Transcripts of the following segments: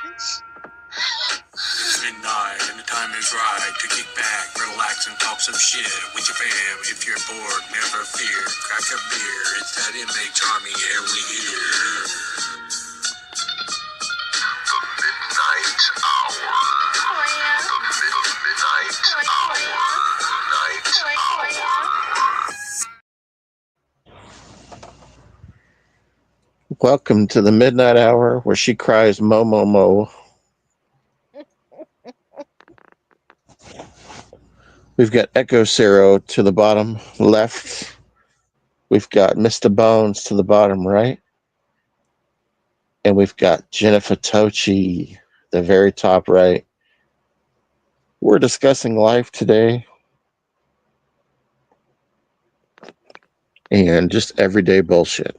It's midnight and the time is right to kick back, relax, and talk some shit with your fam. If you're bored, never fear. Crack a beer. It's that inmate Tommy every year. The midnight hour. The midnight hour. Welcome to the midnight hour where she cries mo mo mo. We've got Echo Zero to the bottom left. We've got Mr. Bones to the bottom right. And we've got Jennifer Tochi, the very top right. We're discussing life today and just everyday bullshit.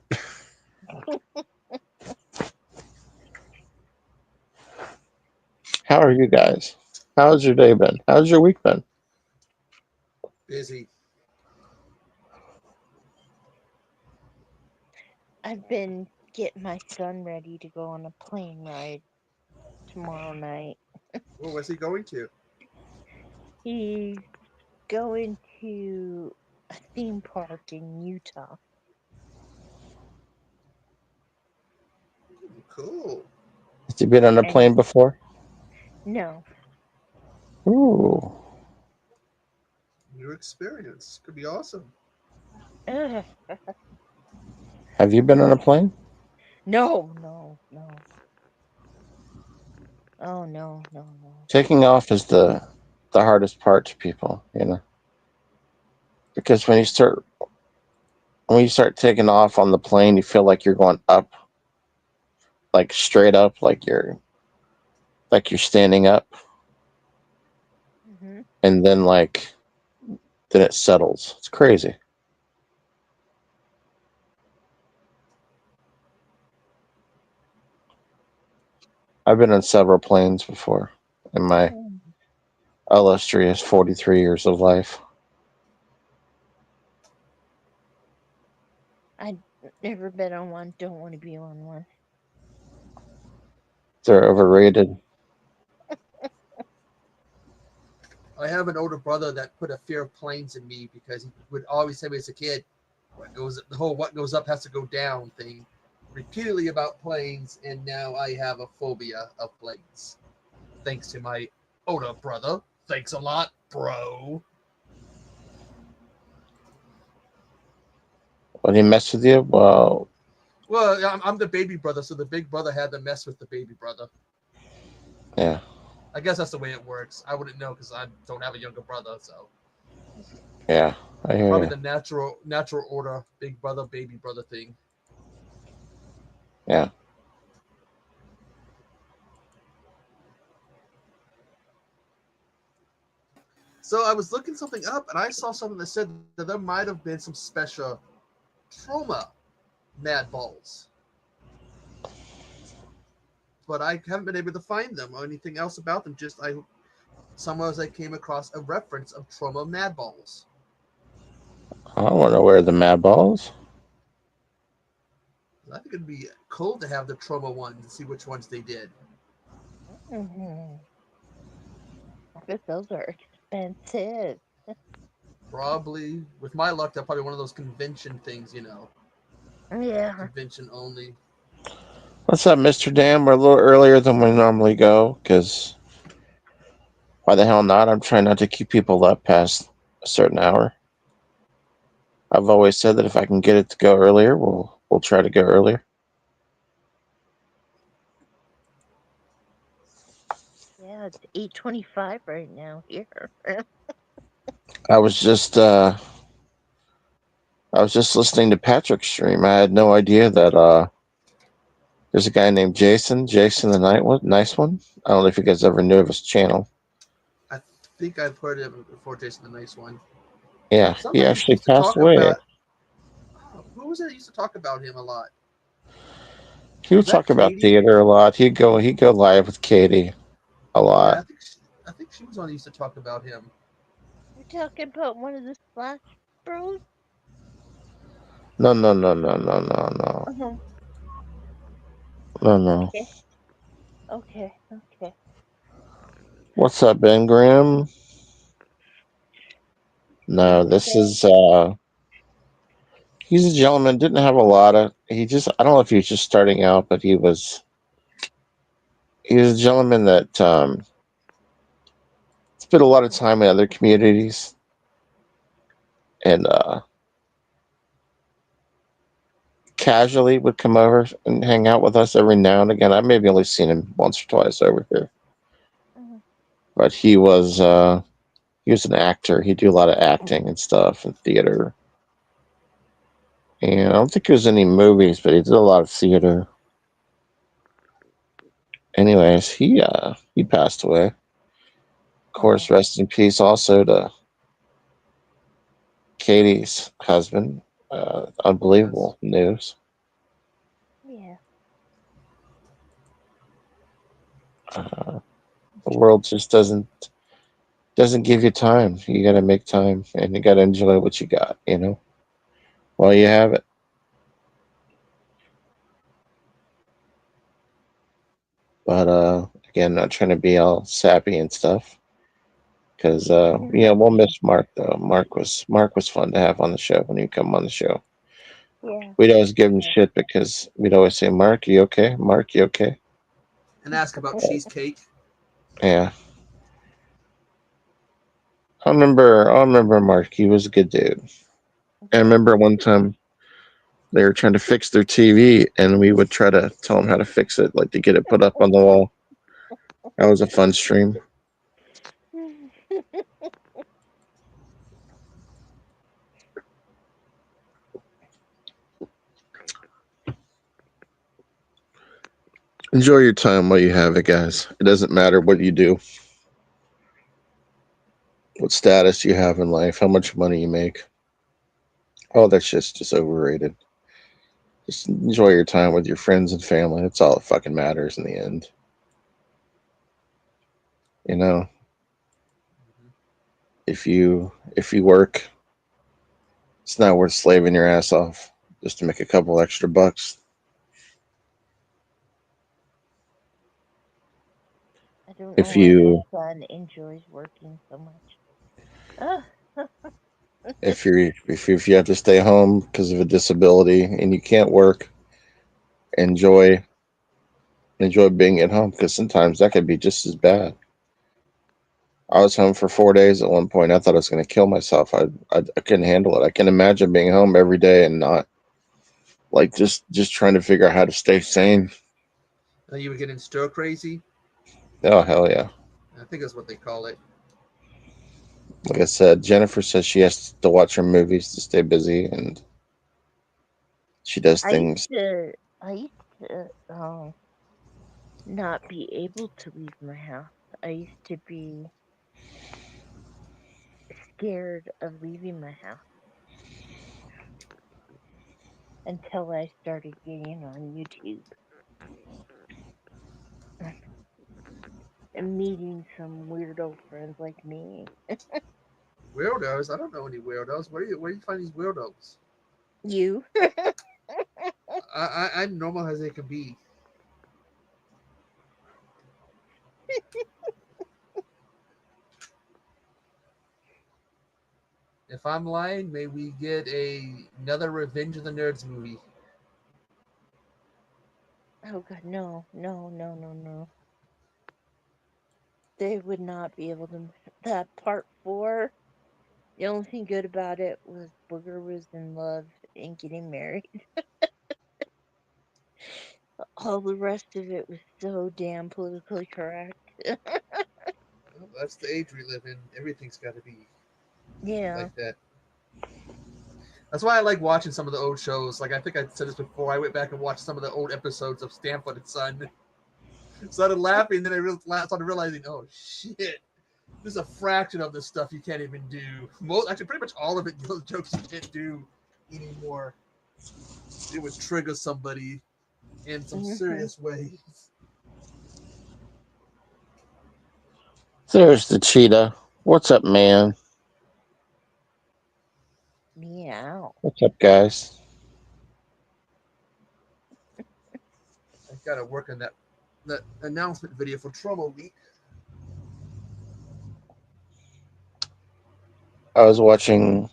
How are you guys? How's your day been? How's your week been? Busy. I've been getting my son ready to go on a plane ride tomorrow night. Well, where's he going to? He's going to a theme park in Utah. Cool. Has you been on a And plane before? no, Ooh. New experience. Could be awesome. ugh, Have you been on a plane? no. Oh no. Taking off is the hardest part to people, because when you start taking off on the plane, you feel like you're going up, like straight up, like you're standing up, Hmm. and then it settles. It's crazy. I've been on several planes before in my illustrious 43 years of life. I've never been on one. Don't want to be on one. They're overrated. I have an older brother that put a fear of planes in me because he would always tell me as a kid, what goes up has to go down thing, repeatedly about planes, and now I have a phobia of planes. Thanks to my older brother. Thanks a lot, bro. When he mess with you, well, Well, I'm the baby brother, so the big brother had to mess with the baby brother. yeah, I guess that's the way it works. I wouldn't know because I don't have a younger brother, so yeah, I hear probably you. the natural order big brother baby brother thing. Yeah, So I was looking something up and I saw something that said that there might have been some special trauma mad balls, but I haven't been able to find them or anything else about them. Just I somewhere as I came across a reference of trauma mad balls. I want to wear the mad balls. I think it'd be cool to have the trauma ones and see which ones they did. Hmm. But those are expensive. Probably with my luck, they're probably one of those convention things. Yeah. Convention only. What's up, Mister Dan? We're a little earlier than we normally go because why the hell not? I'm trying not to keep people up past a certain hour. I've always said that if I can get it to go earlier, we'll try to go earlier. Yeah, it's 8:25 right now here. I was just uh I was just listening to Patrick's stream. I had no idea that there's a guy named Jason the nice one. I don't know if you guys ever knew of his channel. I think I've heard of it before. Jason, the nice one. Yeah, he Somebody actually used to passed talk away. about. Oh, who was it that used to talk about him a lot? He would Was that talk about Katie? theater a lot. He'd go live with Katie a Yeah, lot. I think she was on. Who used to talk about him. We're talking about one of the Splash Bros. No. Uh-huh. No. Okay. Okay, okay. What's up, Ben Graham? No, this Okay. is he's a gentleman, didn't have a lot of I don't know if he was just starting out, but he was a gentleman that spent a lot of time in other communities and casually would come over and hang out with us every now and again. I maybe only seen him once or twice over here. Mhm. But he was an actor. He'd do a lot of acting and stuff and theater. And I don't think he was in any movies, but he did a lot of theater. Anyways, he passed away. Of Oh, course, rest in peace also to Katie's husband. Yes. Unbelievable news. yeah. Uh, the world just doesn't give you time. You got to make time, and you got to enjoy what you got. While you have it. But again, not trying to be all sappy and stuff, because we'll No. miss Mark though. Mark was fun to have on the show when he come on the show. Yeah. We'd always give him Yeah. shit because we'd always say, "Mark, you okay? Mark, you okay?" And ask about cheesecake. Yeah, I remember Mark. He was a good dude. I Okay. remember one time they were trying to fix their TV, and we would try to tell them how to fix it, like to get it put up on the wall. That was a fun stream. Enjoy your time while you have it, guys. It doesn't matter what you do, what status you have in life, how much money you make. All that shit's just overrated. Just enjoy your time with your friends and family. That's all that fucking matters in the end. You know, Mhm. if you work, it's not worth slaving your ass off just to make a couple extra bucks. I don't know If why my you son enjoys working so much. Ugh. if you have to stay home because of a disability and you can't work, enjoy enjoy being at home because sometimes that could be just as bad. I was home for 4 days at one point. I thought I was going to kill myself. I couldn't handle it. I can imagine being home every day and not like just trying to figure out how to stay sane. And then you would get in stir crazy. Oh hell yeah! I think that's what they call it. Like I said, Jennifer says she has to watch her movies to stay busy, and she does I used things. to I used to not be able to leave my house. I used to be scared of leaving my house until I started getting on YouTube and meeting some weirdo friends like me. Weirdos? I don't know any weirdos. Where do you find these weirdos? You? I'm normal as they can be. If I'm lying, may we get another Revenge of the Nerds movie? Oh god, no, no, no, no, no. They would not be able to. That part 4. The only thing good about it was Booger was in love and getting married. All the rest of it was so damn politically correct. Well, that's the age we live in. Everything's got to be Yeah. like that. That's why I like watching some of the old shows. Like I think I said this before. I went back and watched some of the old episodes of Stanford and Son. Started laughing, then started realizing, oh shit, there's a fraction of this stuff you can't even do. Actually, pretty much all of it, those jokes you can't do anymore. It would trigger somebody in some Hmm. serious ways. There's the cheetah. What's up, man? Meow. What's up, guys? I gotta work on that the announcement video for Trauma Week. I was watching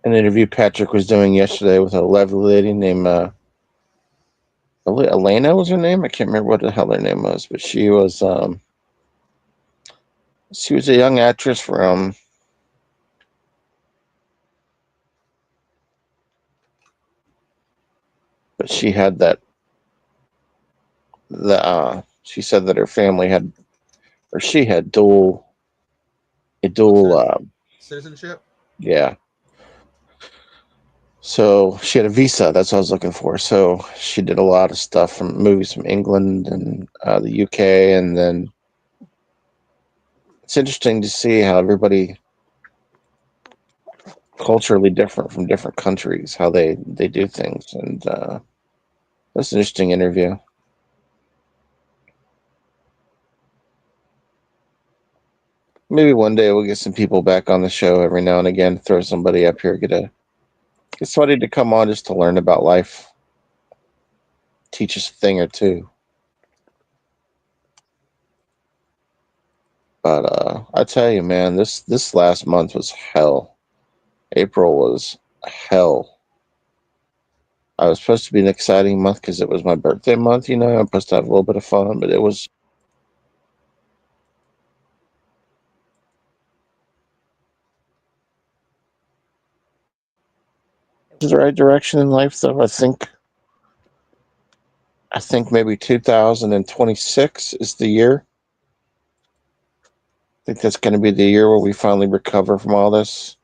an interview Patrick was doing yesterday with a lovely lady named Elena was her name. I can't remember what the hell her name was, but she was a young actress from but she had she said that her family had or she had a dual Citizenship. yeah. So she had a visa. That's what I was looking for. So she did a lot of stuff from movies from England and the UK, and then it's interesting to see how everybody culturally different from different countries, how they do things, and that's an interesting interview. Maybe one day we'll get some people back on the show every now and again. Throw somebody up here, get somebody to come on just to learn about life, teach us a thing or two. But I tell you, man, this last month was hell. April was hell. I was supposed to be an exciting month because it was my birthday month. You know, I'm supposed to have a little bit of fun, but it was. The right direction in life, though. I think maybe 2026 is the year. I think that's going to be the year where we finally recover from all this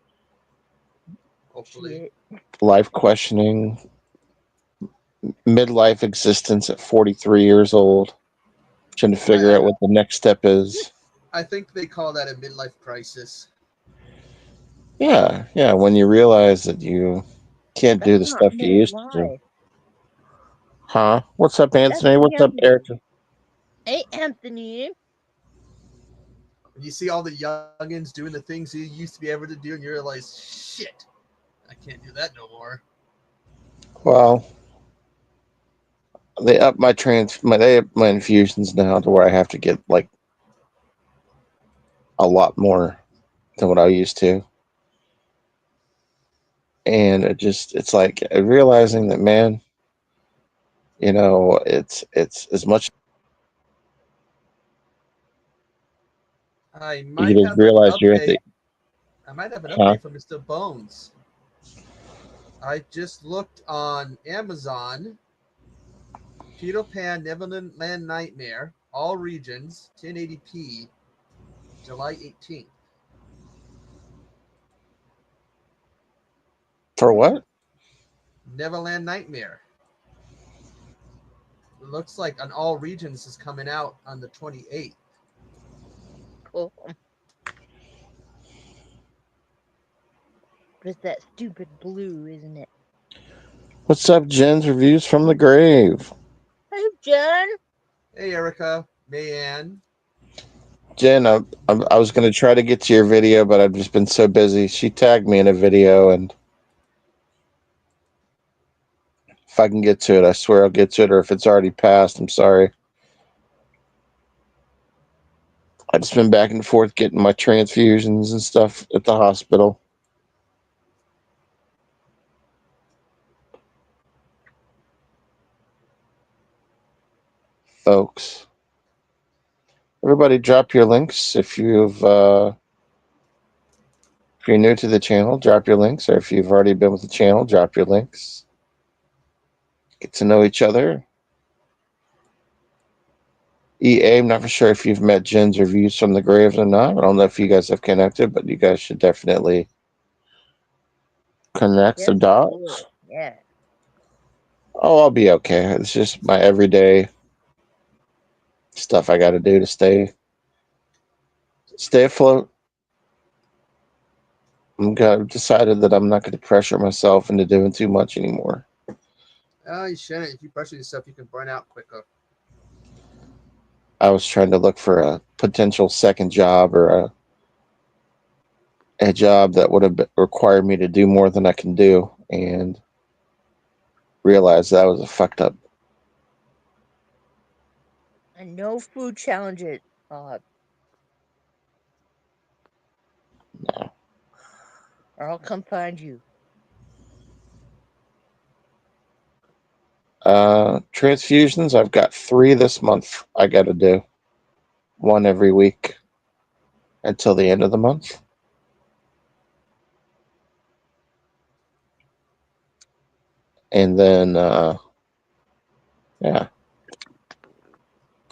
Hopefully. life questioning, midlife existence at 43 years old, trying to figure out what the next step is. I think they call that a midlife crisis. Yeah, when you realize that you can't do the That's not stuff you used to do. midlife. Huh? What's up, Anthony? That's What's up, young. Erica? Hey, Anthony. When you see all the youngins doing the things you used to be able to do, and you realize, shit, I can't do that no more. Well, they up my infusions now to where I have to get like a lot more than what I used to. And it's like realizing that, man, you know, it's as much. I You might just have an realize you're at update. the. I might have an Huh? update from Mr. Bones. I just looked on Amazon. Peter Pan Neverland Nightmare, all regions, 1080p, July 18th. For what? Neverland Nightmare. It looks like on all regions is coming out on the 28th. Cool. It's that stupid blue, isn't it? What's up, Jen's reviews from the grave? Hey, Jen. Hey, Erica, Mayanne. Jen, I was going to try to get to your video, but I've just been so busy. She tagged me in a video, and if I can get to it, I swear I'll get to it. Or if it's already passed, I'm sorry. I've just been back and forth getting my transfusions and stuff at the hospital. Folks, everybody drop your links if you're new to the channel, drop your links, or if you've already been with the channel, drop your links. Get to know each other. EA, I'm not for sure if you've met Jen's reviews from the graves or not. I don't know if you guys have connected, but you guys should definitely connect the dots. Yeah. Oh, I'll be okay. It's just my everyday stuff I got to do to stay afloat. I've decided that I'm not going to pressure myself into doing too much anymore. You shouldn't. If you pressure yourself, you can burn out quicker. I was trying to look for a potential second job or a job that would have required me to do more than I can do, and realized that was a fucked up And no food challenges. Uh, No. or I'll come find you. Transfusions, I've got 3 this month I got to do. 1 every week until the end of the month. And then, yeah.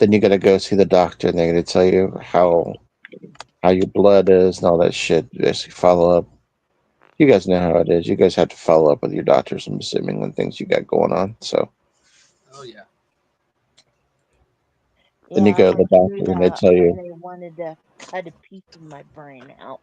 Then you got to go see the doctor, and they're going to tell you how your blood is and all that shit. Basically, follow up. You guys know how it is. You guys have to follow up with your doctors, I'm assuming, when things you got going on. So Oh yeah. then you Yeah, I go to the went through doctor, and they that tell when you, they wanted to cut a piece of my brain out.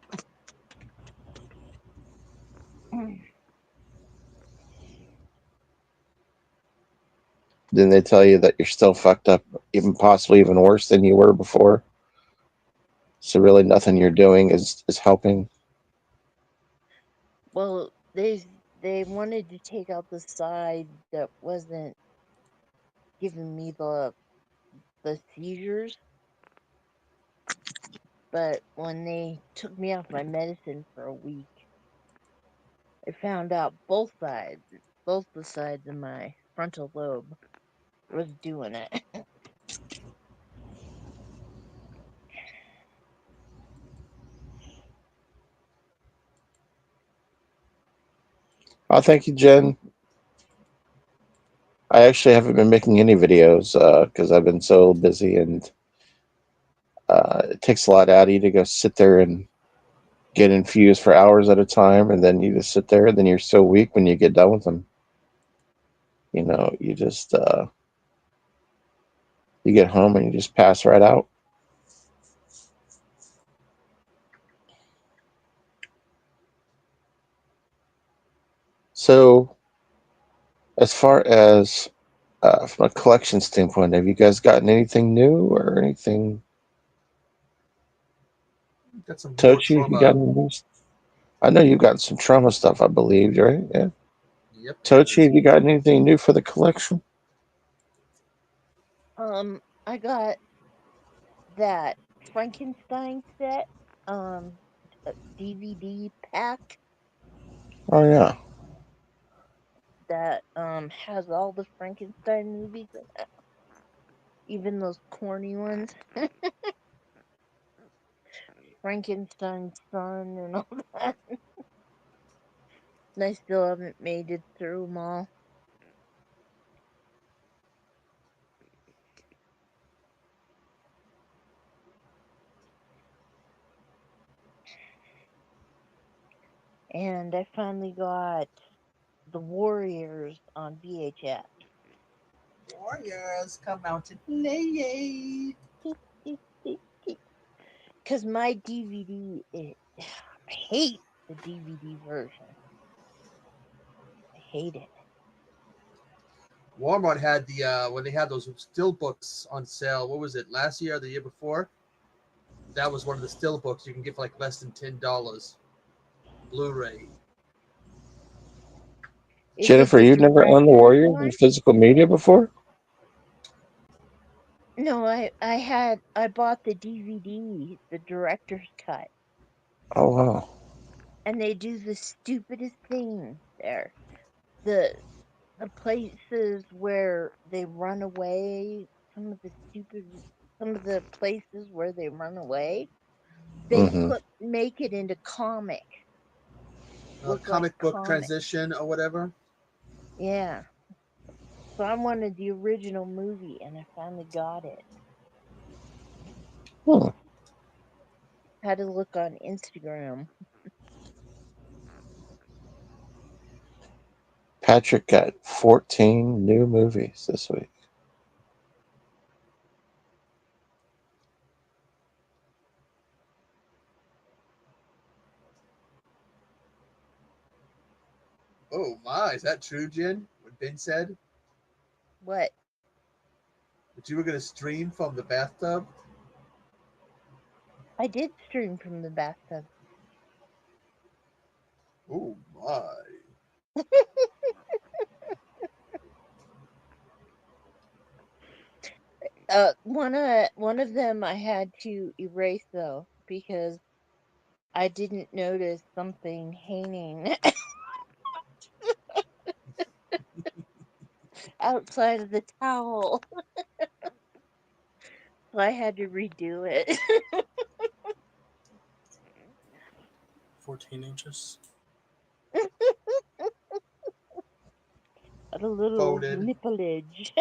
that you're still fucked up, even possibly even worse than you were before. So really, nothing you're doing is helping. Well, they wanted to take out the side that wasn't giving me the seizures, but when they took me off my medicine for a week, I found out both the sides of my frontal lobe was doing it. Oh, thank you, Jen. I actually haven't been making any videos because I've been so busy, and it takes a lot out of you to go sit there and get infused for hours at a time, and then you just sit there, and then you're so weak when you get done with them. You just you get home and you just pass right out. So, as far as from a collection standpoint, have you guys gotten anything new or anything? Got some more Tochi, have you trauma. gotten any new? I know you've gotten some trauma stuff, I believe, right? Yeah. Yep. Tochi, have you gotten anything new for the collection? I got that Frankenstein set, um, DVD pack Oh yeah. that has all the Frankenstein movies in it, even those corny ones, Frankenstein's son and all that. And I still haven't made it through them all. And I finally got the Warriors on VHS. Warriors come out to play. Because my DVD, I hate the DVD version. I hate it. Walmart had the when they had those still books on sale. What was it? Last year or the year before? That was one of the still books you can get for like less than $10. Blu-ray. Is it Jennifer, the you've never owned the director's Warriors in one? physical media before? No, I bought the DVD, the director's cut, Oh wow. and they do the stupidest thing there. The the places where they run away, some of the places where they run away, they Mm-hmm. make it into look like Comic book comic. transition or whatever. Yeah. So I wanted the original movie, and I finally got it. Hmm. Had to look on Instagram. Patrick got 14 new movies this week. Oh my, is that true, Jen? What Ben said? What? That you were gonna stream from the bathtub? I did stream from the bathtub. Oh my. One of them I had to erase though because I didn't notice something hanging outside of the towel, so I had to redo it. 14 inches. A little Folded. nippleage.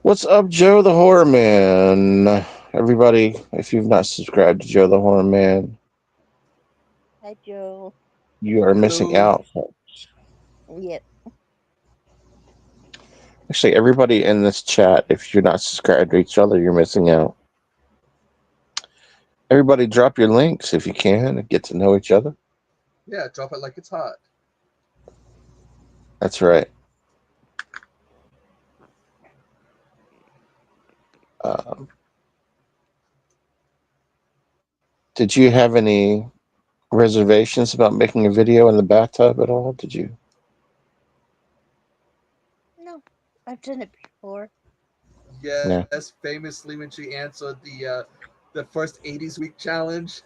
What's up, Joe the Horror Man? Everybody, if you've not subscribed to Joe the Horror Man, Hi, Joe. you are missing Hello. out. Yep. Actually, everybody in this chat, if you're not subscribed to each other, you're missing out. Everybody, drop your links if you can and get to know each other. Yeah, drop it like it's hot. That's right. Um, did you have any reservations about making a video in the bathtub at all? Did you? No, I've done it before. No. Yes, famously when she answered the first 80s week challenge.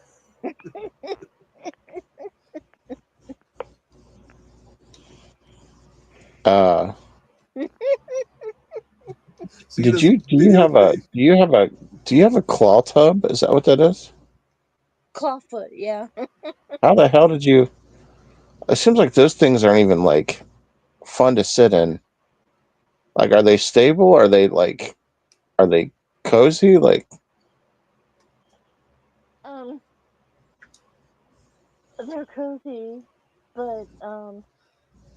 Uh, See did this you? Do you video have a? today. Do you have a? Do you have a claw tub? Is that what that is? Clawfoot, yeah. How the hell did you? It seems like those things aren't even like fun to sit in. Like, are they stable? Are they like? Are they cozy? Like, Um, they're cozy, but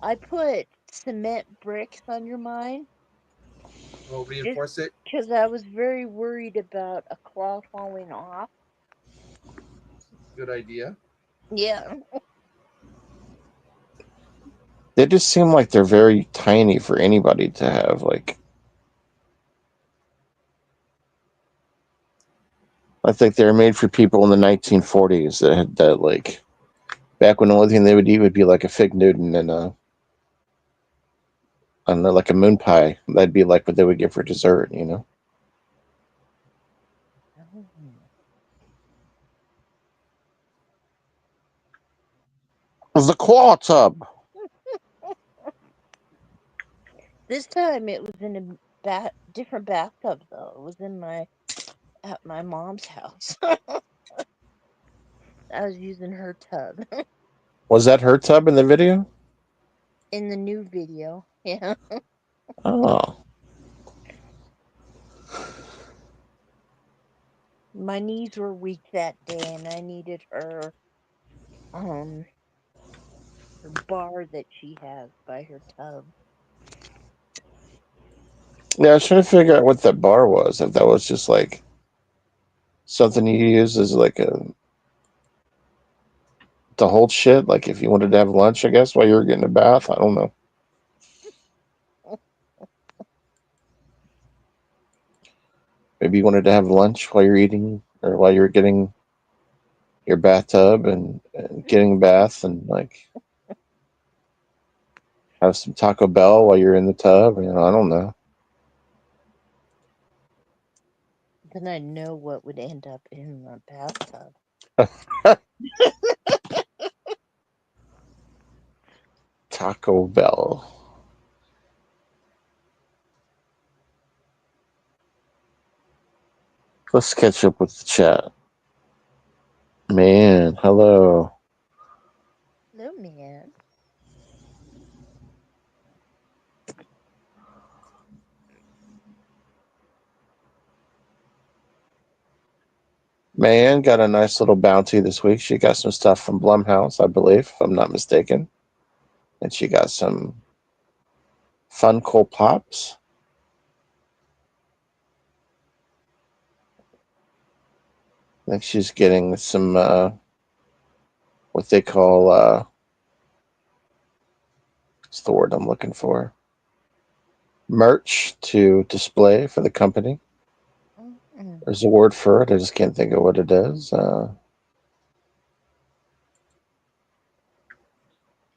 I put cement bricks under mine We'll just reinforce it. because I was very worried about a claw falling off. Good idea. Yeah. they just seem like they're very tiny for anybody to have. Like, I think they're made for people in the 1940s that had that like back when the only thing they would eat would be like a fig Newton and like a moon pie. That'd be like what they would get for dessert, you know. Oh. The claw tub. This time it was in a different bathtub though. It was in my at my mom's house. I was using her tub Was that her tub in the video? in the new video. Yeah. Oh, My knees were weak that day and I needed um her bar that she has by her tub. yeah. I was trying to figure out what that bar was. If that was just like something you use as like a to hold shit. Like if you wanted to have lunch, I guess while you were getting a bath. I don't know. Maybe you wanted to have lunch while you're eating or while you're getting your bathtub and getting a bath and like have some Taco Bell while you're in the tub. You know, I don't know. Then I know what would end up in the bathtub. Taco Bell. Let's catch up with the chat. Man, hello. No man. Man got a nice little bounty this week. She got some stuff from Blumhouse, I believe, if I'm not mistaken. And she got some Funko Pops. I think she's getting some what they call what's the word I'm looking for? Merch to display for the company. Mm-mm. There's a word for it. I just can't think of what it is.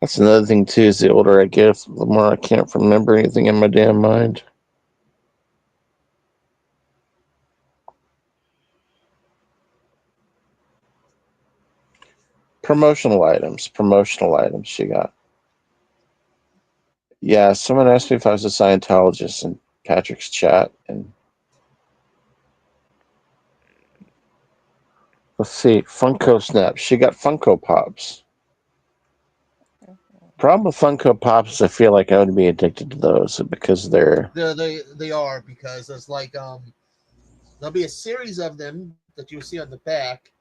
That's another thing too. Is the older I get, the more I can't remember anything in my damn mind. Promotional items. Promotional items. She got. Yeah, someone asked me if I was a Scientologist in Patrick's chat, and let's see, Funko Snaps. She got Funko Pops. Problem with Funko Pops is I feel like I would be addicted to those because they're. They are, because there's like there'll be a series of them that you'll see on the back,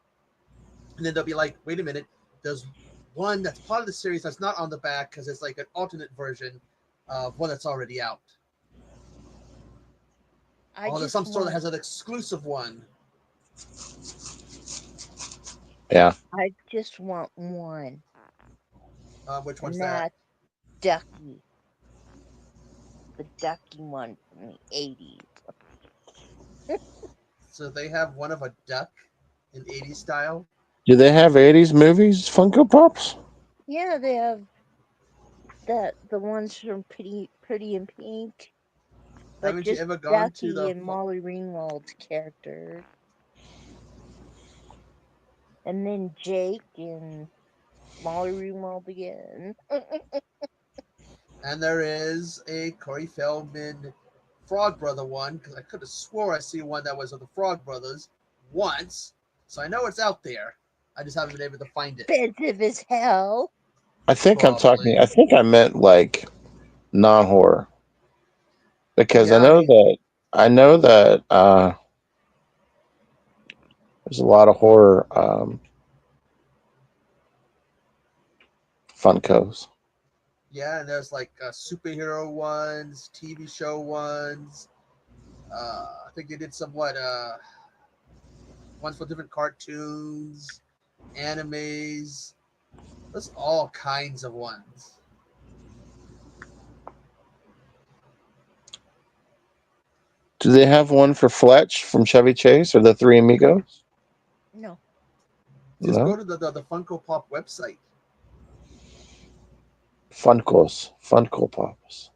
and then they'll be like, wait a minute, there's one that's part of the series that's not on the back because it's like an alternate version of one that's already out. There's some store that has an exclusive one. Yeah. I just want one. Which one's and that? That's Ducky. The Ducky one from the 80s. So they have one of a duck in 80s style. Do they have 80s movies, Funko Pops? Yeah, they have the ones from Pretty in Pink. But Haven't you just ever gone to Ducky the and Molly Ringwald's characters. And then Jake and Molly Ringwald again. And there is a Corey Feldman Frog Brother one, because I could have swore I see one that was of the Frog Brothers once. So I know it's out there. I just haven't been able to find it. Expensive as hell. I think I'm Probably. talking. I think I meant like non-horror because Yeah, I know that there's a lot of horror Funkos. yeah, and there's like superhero ones, TV show ones. I think they did some ones for different cartoons, animes. There's all kinds of ones. Do they have one for Fletch from Chevy Chase or the Three Amigos? No. Just No. go to the Funko Pop website. Funko Pops.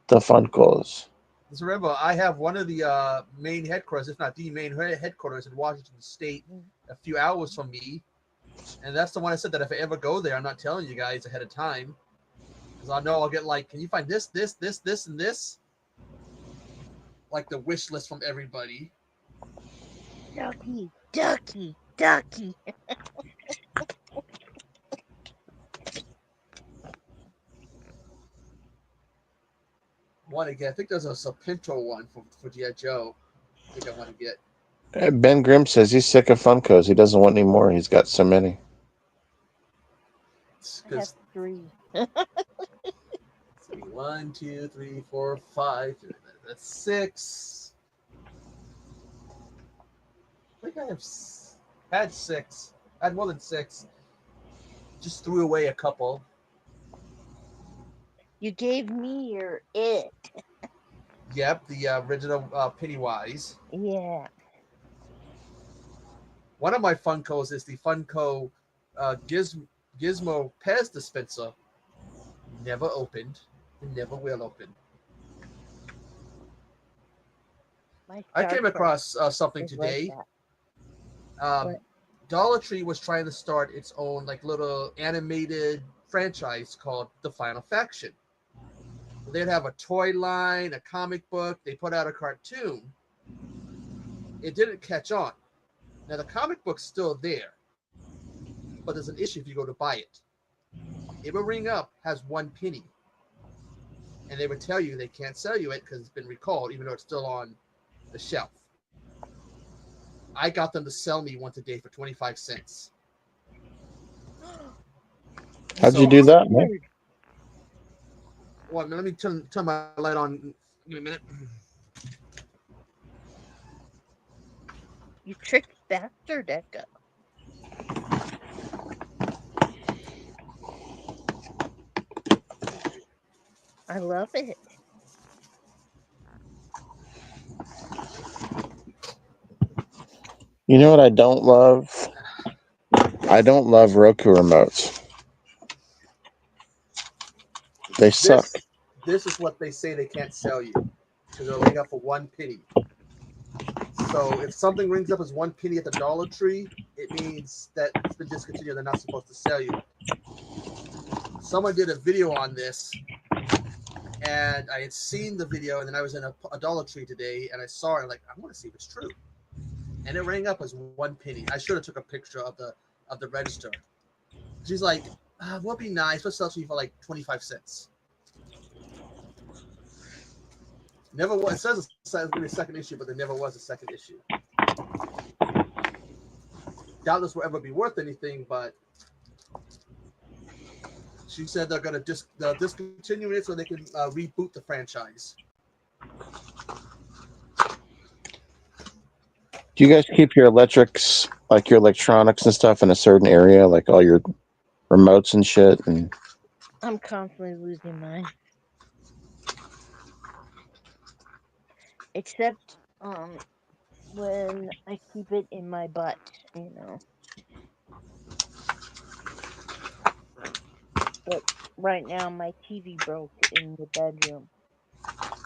The Funkos. Just remember, I have one of the main headquarters, if not the main headquarters in Washington State, a few hours from me. And that's the one I said that if I ever go there, I'm not telling you guys ahead of time. Because I know I'll get like, can you find this, and this? Like the wish list from everybody. Ducky. Want to get? I think there's a Sapinto one for G.I. Joe. I think I want to get. Ben Grimm says he's sick of Funkos. He doesn't want any more. He's got so many. I have 3. 1, 2, 3, 4, 5. That's 6. I think I have had 6. I had more than 6. Just threw away a couple. You gave me your It. Yep, the original Pennywise. Yeah. One of my Funkos is the Funko Gizmo Pez dispenser. Never opened and never will open. I came across something today. Dollar Tree was trying to start its own like little animated franchise called The Final Faction. They'd have a toy line, a comic book. They put out a cartoon. It didn't catch on. Now the comic book's still there, but there's an issue if you go to buy it. It will ring up, has 1 penny, and they would tell you they can't sell you it because it's been recalled, even though it's still on the shelf. I got them to sell me one today for 25 cents. How'd you do that, man? Well, let me turn my light on. Give me a minute. You tricked bastard, Echo. I love it. You know what I don't love? I don't love Roku remotes. They suck. This is what they say they can't sell you because they're laying up for 1 penny. So if something rings up as 1 penny at the Dollar Tree, it means that it's been discontinued. They're not supposed to sell you it. Someone did a video on this, and I had seen the video, and then I was in a Dollar Tree today, and I saw it. I'm like, I want to see if it's true. And it rang up as 1 penny. I should have took a picture of the register. She's like, "What be nice? Let's sell to you for like 25 cents." Never was. It says it's going to be a second issue, but there never was a second issue. Doubtless will ever be worth anything, but she said they're going to discontinue it so they can reboot the franchise. Do you guys keep your electrics, like your electronics and stuff, in a certain area, like all your remotes and shit? And I'm constantly losing mine. Except when I keep it in my butt, you know. But right now my TV broke in the bedroom.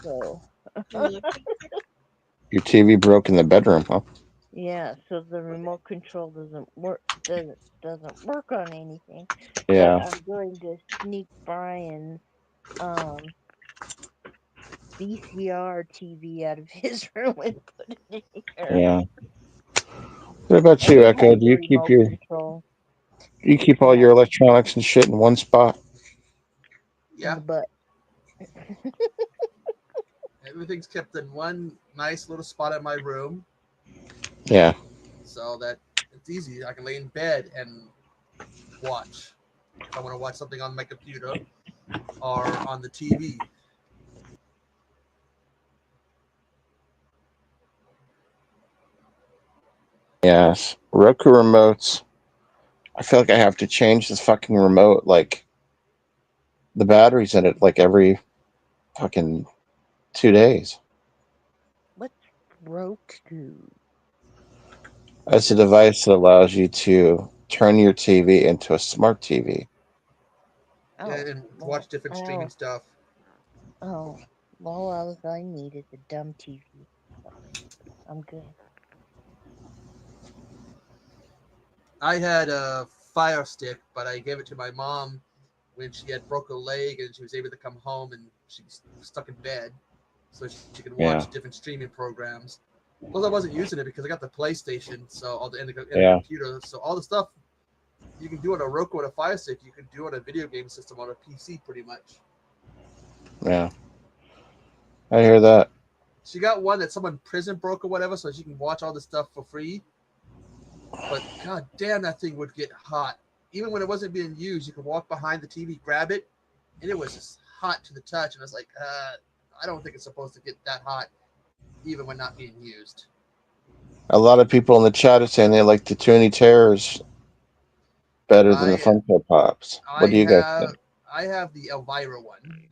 So your TV broke in the bedroom, huh? yeah, so the remote control doesn't work on anything. But Yeah, I'm going to sneak Brian's um VCR TV out of his room and put it in here. yeah. What about And you, it Echo? has a remote control Do you keep all yeah, your electronics and shit in one spot? in Yeah, the butt. everything's kept in one nice little spot in my room, Yeah, so that it's easy. I can lay in bed and watch if I want to watch something on my computer or on the TV. yes. Roku remotes. I feel like I have to change this fucking remote, like the batteries in it, like every fucking 2 days. What's Roku? It's a It's device that allows you to turn your TV into a smart TV. Oh, and well, watch different streaming stuff. oh, well, all I need is a dumb TV. So I'm good. I had a Fire Stick, but I gave it to my mom when she had broke a leg and she was able to come home and she's stuck in bed, so she could watch Yeah, different streaming programs. Plus, I wasn't using it because I got the PlayStation, so all the and the yeah, computer, so all the stuff you can do on a Roku and a Fire Stick, you can do on a video game system on a PC, pretty much. yeah. I hear that. She got one that someone in prison broke or whatever, so she can watch all this stuff for free. But god damn, that thing would get hot. Even when it wasn't being used, you could walk behind the TV, grab it, and it was just hot to the touch. And I was like, I don't think it's supposed to get that hot, even when not being used. A lot of people in the chat are saying they like the Toonie Terrors better than the I Funko Pops. I What do you guys have think? I have the Elvira one.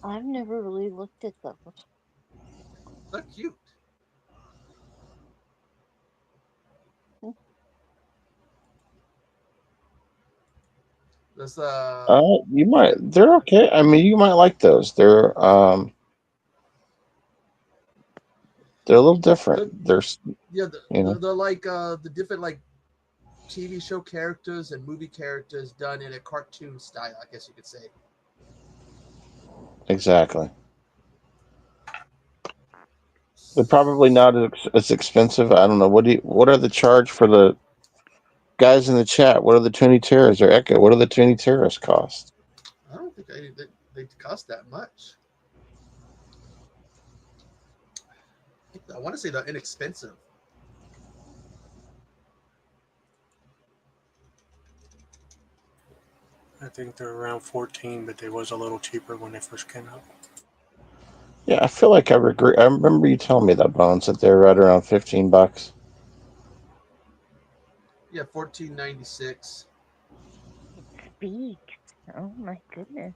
I've never really looked at those. They're cute. This You might. They're okay. I mean, you might like those. They're a little different. they're, There's, yeah, you know, they're like the different like TV show characters and movie characters done in a cartoon style, I guess you could say. exactly. They're probably not as expensive. I don't know. What are the charge for the guys in the chat? What are the Toonie Terrors or Echo? What are the Toonie Terrors cost? I don't think they cost that much. I want to say they're inexpensive. I think they're around 14, but they was a little cheaper when they first came out. Yeah, I feel like I regret. I remember you telling me that, Bones, that they're right around $15. Yeah, 14.96. It speaks. Oh my goodness.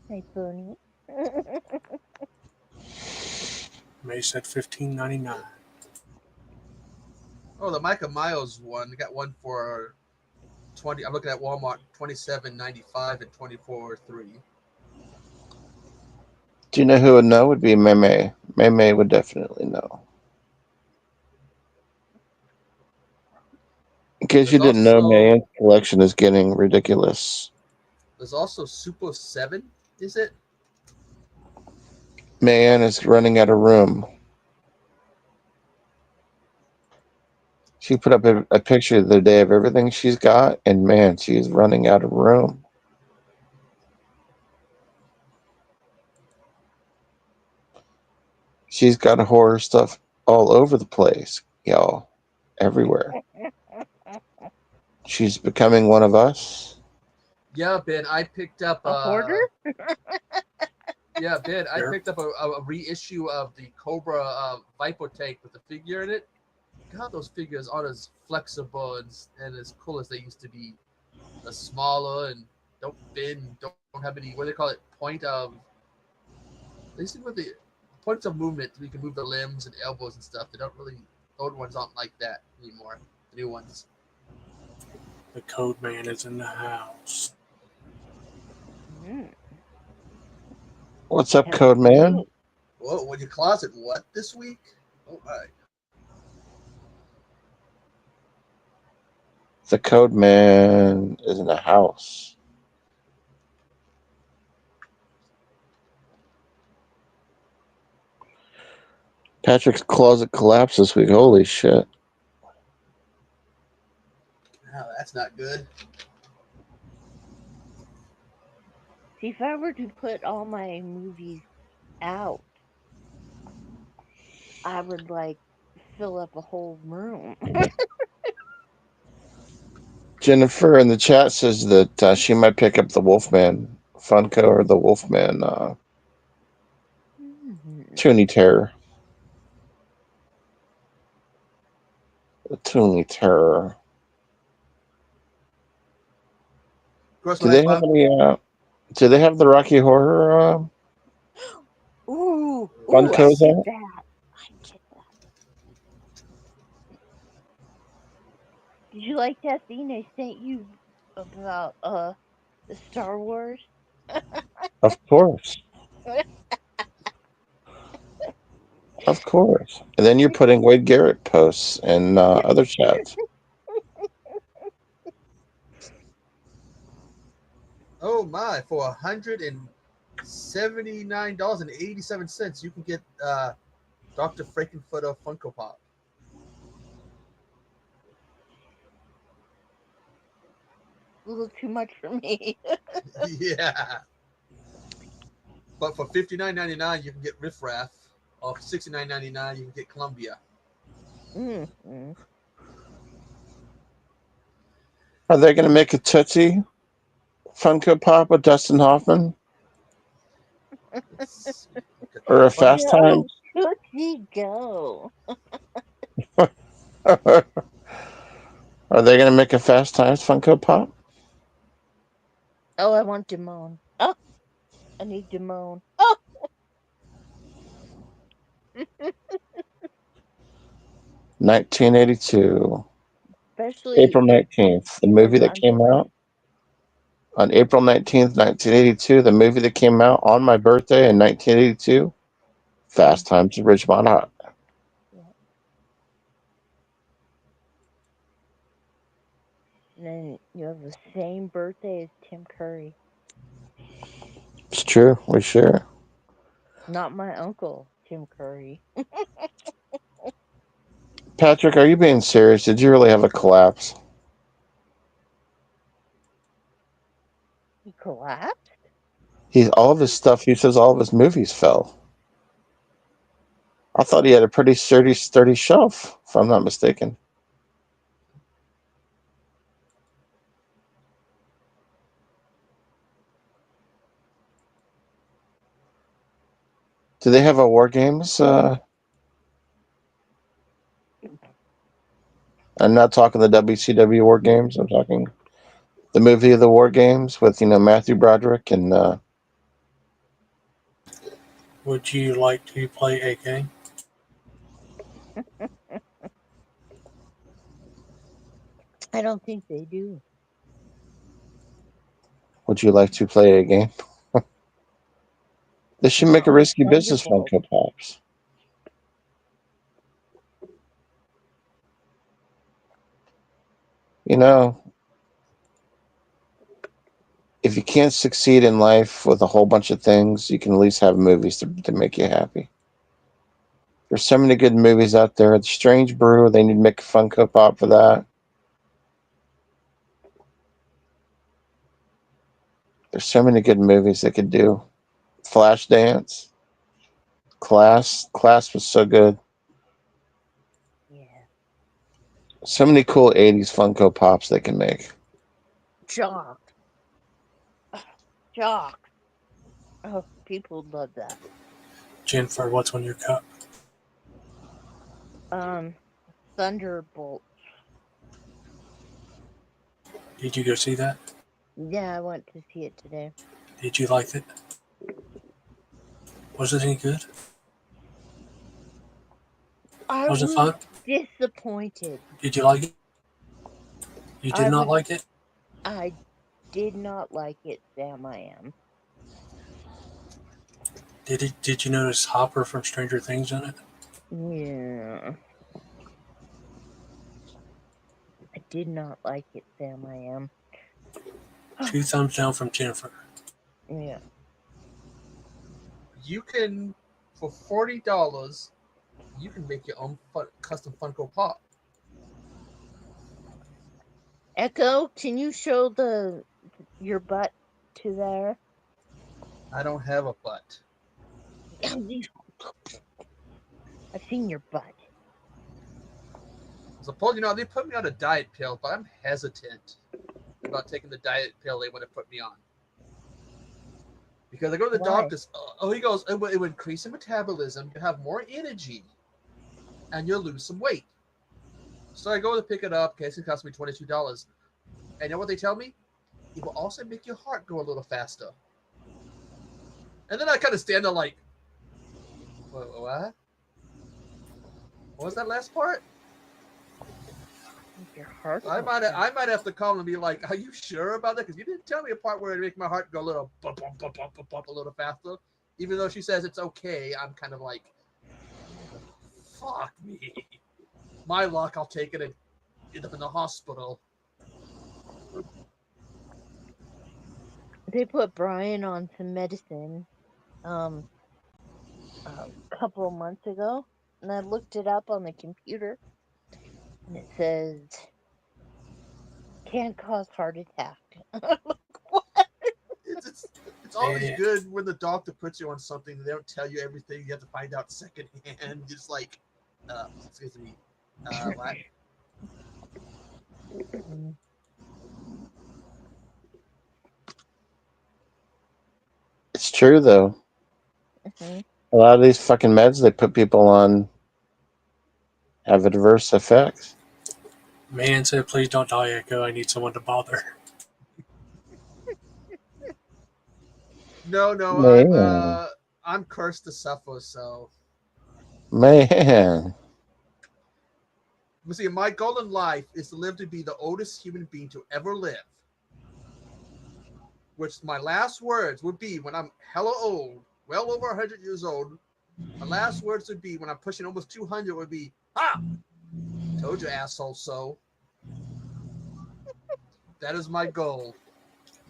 Hey, Pony. May said $15.99. Oh, the Micah Miles one. They got one for 20. I'm looking at Walmart, 27.95 and 24.3. Do you know who would know? Would be Meme. Meme would definitely know. In case you There's didn't know, also Mayan's collection is getting ridiculous. there's also Super 7. Is it? Mayan is running out of room. She put up a picture the other day of everything she's got, and man, she's running out of room. She's got horror stuff all over the place, y'all. Everywhere. She's becoming one of us. Yeah, Ben. I picked up A hoarder? Yeah, Ben. I Here. picked up a reissue of the Cobra Viper tank with the figure in it. God, those figures aren't as flexible and as cool as they used to be. They're smaller and don't bend, don't have any, what do they call it, they used to with the points of movement. We can move the limbs and elbows and stuff. They don't really, the old ones aren't like that anymore. The new ones. The code man is in the house. Mm, What's up, Code Man? hello. Whoa, when your closet, what, this week? Oh, my. The Code Man is in the house. Patrick's closet collapsed this week. Holy shit. Oh, that's not good. See, if I were to put all my movies out, I would like fill up a whole room. Jennifer in the chat says that she might pick up the Wolfman Funko or the Wolfman Mhm. Toonie Terror. The Toonie Terror. Of course, Do when I they have found, any? Do they have the Rocky Horror Ooh, I Funkos get out? that. I get that. Did you like that thing I sent you about the Star Wars? Of course, of course. And then you're putting Wade Garrett posts and other chats. oh my, for $179.87, you can get Dr. Frankenfurter Funko Pop. A little too much for me. Yeah. But for $59.99, you can get Riff Raff. Or for $69.99, you can get Columbia. Mm-hmm. Are they going to make a Tootsie Funko Pop with Dustin Hoffman Let's see. Got the or a Fun. Fast Go, Times? Tootsie, go. Are they going to make a Fast Times Funko Pop? Oh, I want Damone. Oh, I need Damone. Oh, 1982, especially April if 19th, the he was movie that under. came out on April 19th, 1982. The movie that came out on my birthday in 1982, Mm, Fast Times at Ridgemont High. yeah. And then you have the same birthday as Tim Curry. It's true. We share. Not my uncle, Tim Curry. Patrick, are you being serious? Did you really have a collapse? He collapsed? He's all of his stuff. He says all of his movies fell. I thought he had a pretty sturdy shelf, if I'm not mistaken. Do they have a War Games? I'm not talking the WCW War Games. I'm talking the movie of the War Games with Matthew Broderick and Would you like to play a game? I don't think they do. Would you like to play a game? They should make a risky business Thunderbolt. Funko Pops. You know, if you can't succeed in life with a whole bunch of things, you can at least have movies to make you happy. There's so many good movies out there. The Strange Brew, they need to make a Funko Pop for that. There's so many good movies they could do. Flashdance, Class was so good. Yeah. So many cool 80s Funko Pops they can make. Jock. Jock. Oh, people love that. Jennifer, what's on your cup? Thunderbolt. Did you go see that? Yeah, I went to see it today. Did you like it? Was it any good? I Was it was fun? disappointed. Did you like it? You did not like it? I did not like it, Sam. I am. Did you notice Hopper from Stranger Things in it? Yeah. I did not like it, Sam. I am. 2 thumbs down from Jennifer. Yeah. You can, for $40, you can make your own custom Funko Pop. Echo, can you show your butt to there? I don't have a butt. I've seen your butt. Suppose they put me on a diet pill, but I'm hesitant about taking the diet pill they want to put me on. Because I go to the Why? doctor's, he goes, it will increase your metabolism, you have more energy, and you'll lose some weight. So I go to pick it up, okay, it's going to cost me $22. And you know what they tell me? It will also make your heart go a little faster. And then I kind of stand there like, what? What was that last part? Your heart. I might have to call and be like, "Are you sure about that? Because you didn't tell me a part where it make my heart go a little bump, bump, bump, bump, bump, bump a little faster." Even though she says it's okay, I'm kind of like, "Fuck me." My luck, I'll take it and end up in the hospital. They put Brian on some medicine, a couple of months ago, and I looked it up on the computer, and it says can cause heart attack. What? It's always good when the doctor puts you on something and they don't tell you everything. You have to find out secondhand. It's like, excuse me, what? It's true, though. Mm-hmm. A lot of these fucking meds they put people on have adverse effects. Man said, please don't die, Echo. I need someone to bother. No, Man. I'm cursed to suffer, so. Man. You see, my goal in life is to live to be the oldest human being to ever live. Which my last words would be when I'm hella old, well over 100 years old. My last words would be when I'm pushing almost 200 would be, "Ah, told you, asshole." So that is my goal.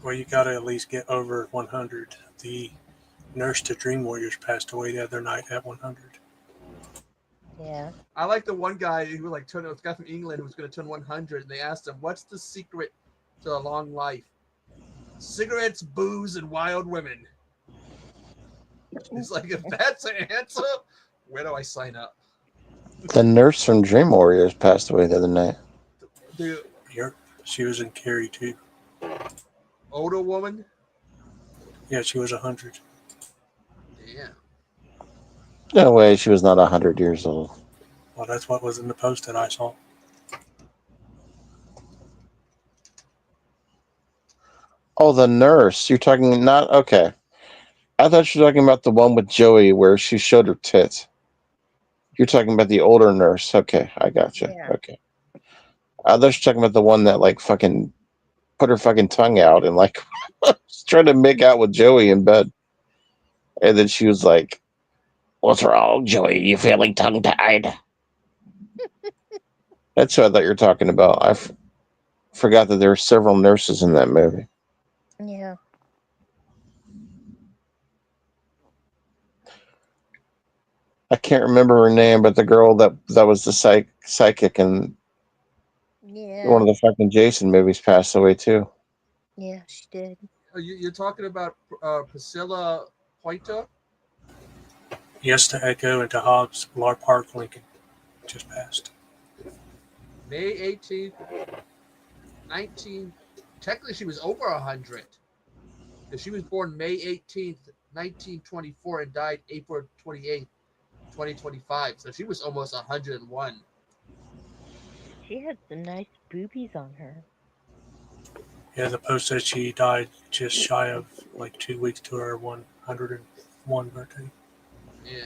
Well, you got to at least get over 100. The nurse to Dream Warriors passed away the other night at 100. Yeah. I like the one guy who was like this guy from England who was going to turn 100, and they asked him, "What's the secret to a long life?" "Cigarettes, booze, and wild women." It's like, if that's an answer, where do I sign up? The nurse from Dream Warriors passed away the other night. The She was in Carrie, too. older woman? Yeah, she was 100. Damn. No way, she was not 100 years old. Well, that's what was in the post that I saw. Oh, the nurse. You're talking not okay. I thought you were talking about the one with Joey where she showed her tits. You're talking about the older nurse. Okay, I got you. Yeah. Okay. They're talking about the one that like fucking put her fucking tongue out and like was trying to make out with Joey in bed, and then she was like, "What's wrong, Joey? You feeling tongue tied?" That's what I thought you were talking about. Forgot that there were several nurses in that movie. Yeah. I can't remember her name, but the girl that was the psychic in one Yeah. of the fucking Jason movies passed away too. Yeah, she did. You're talking about Priscilla Pointer? Yes to Echo and to Hobbs, Lar Park, Lincoln. Just passed. May 18th, 19. Technically, she was over 100. Because she was born May 18th, 1924, and died April 28th, 2025. So she was almost 101. She had some nice boobies on her. Yeah, the post said she died just shy of like 2 weeks to her 101 birthday. Yeah.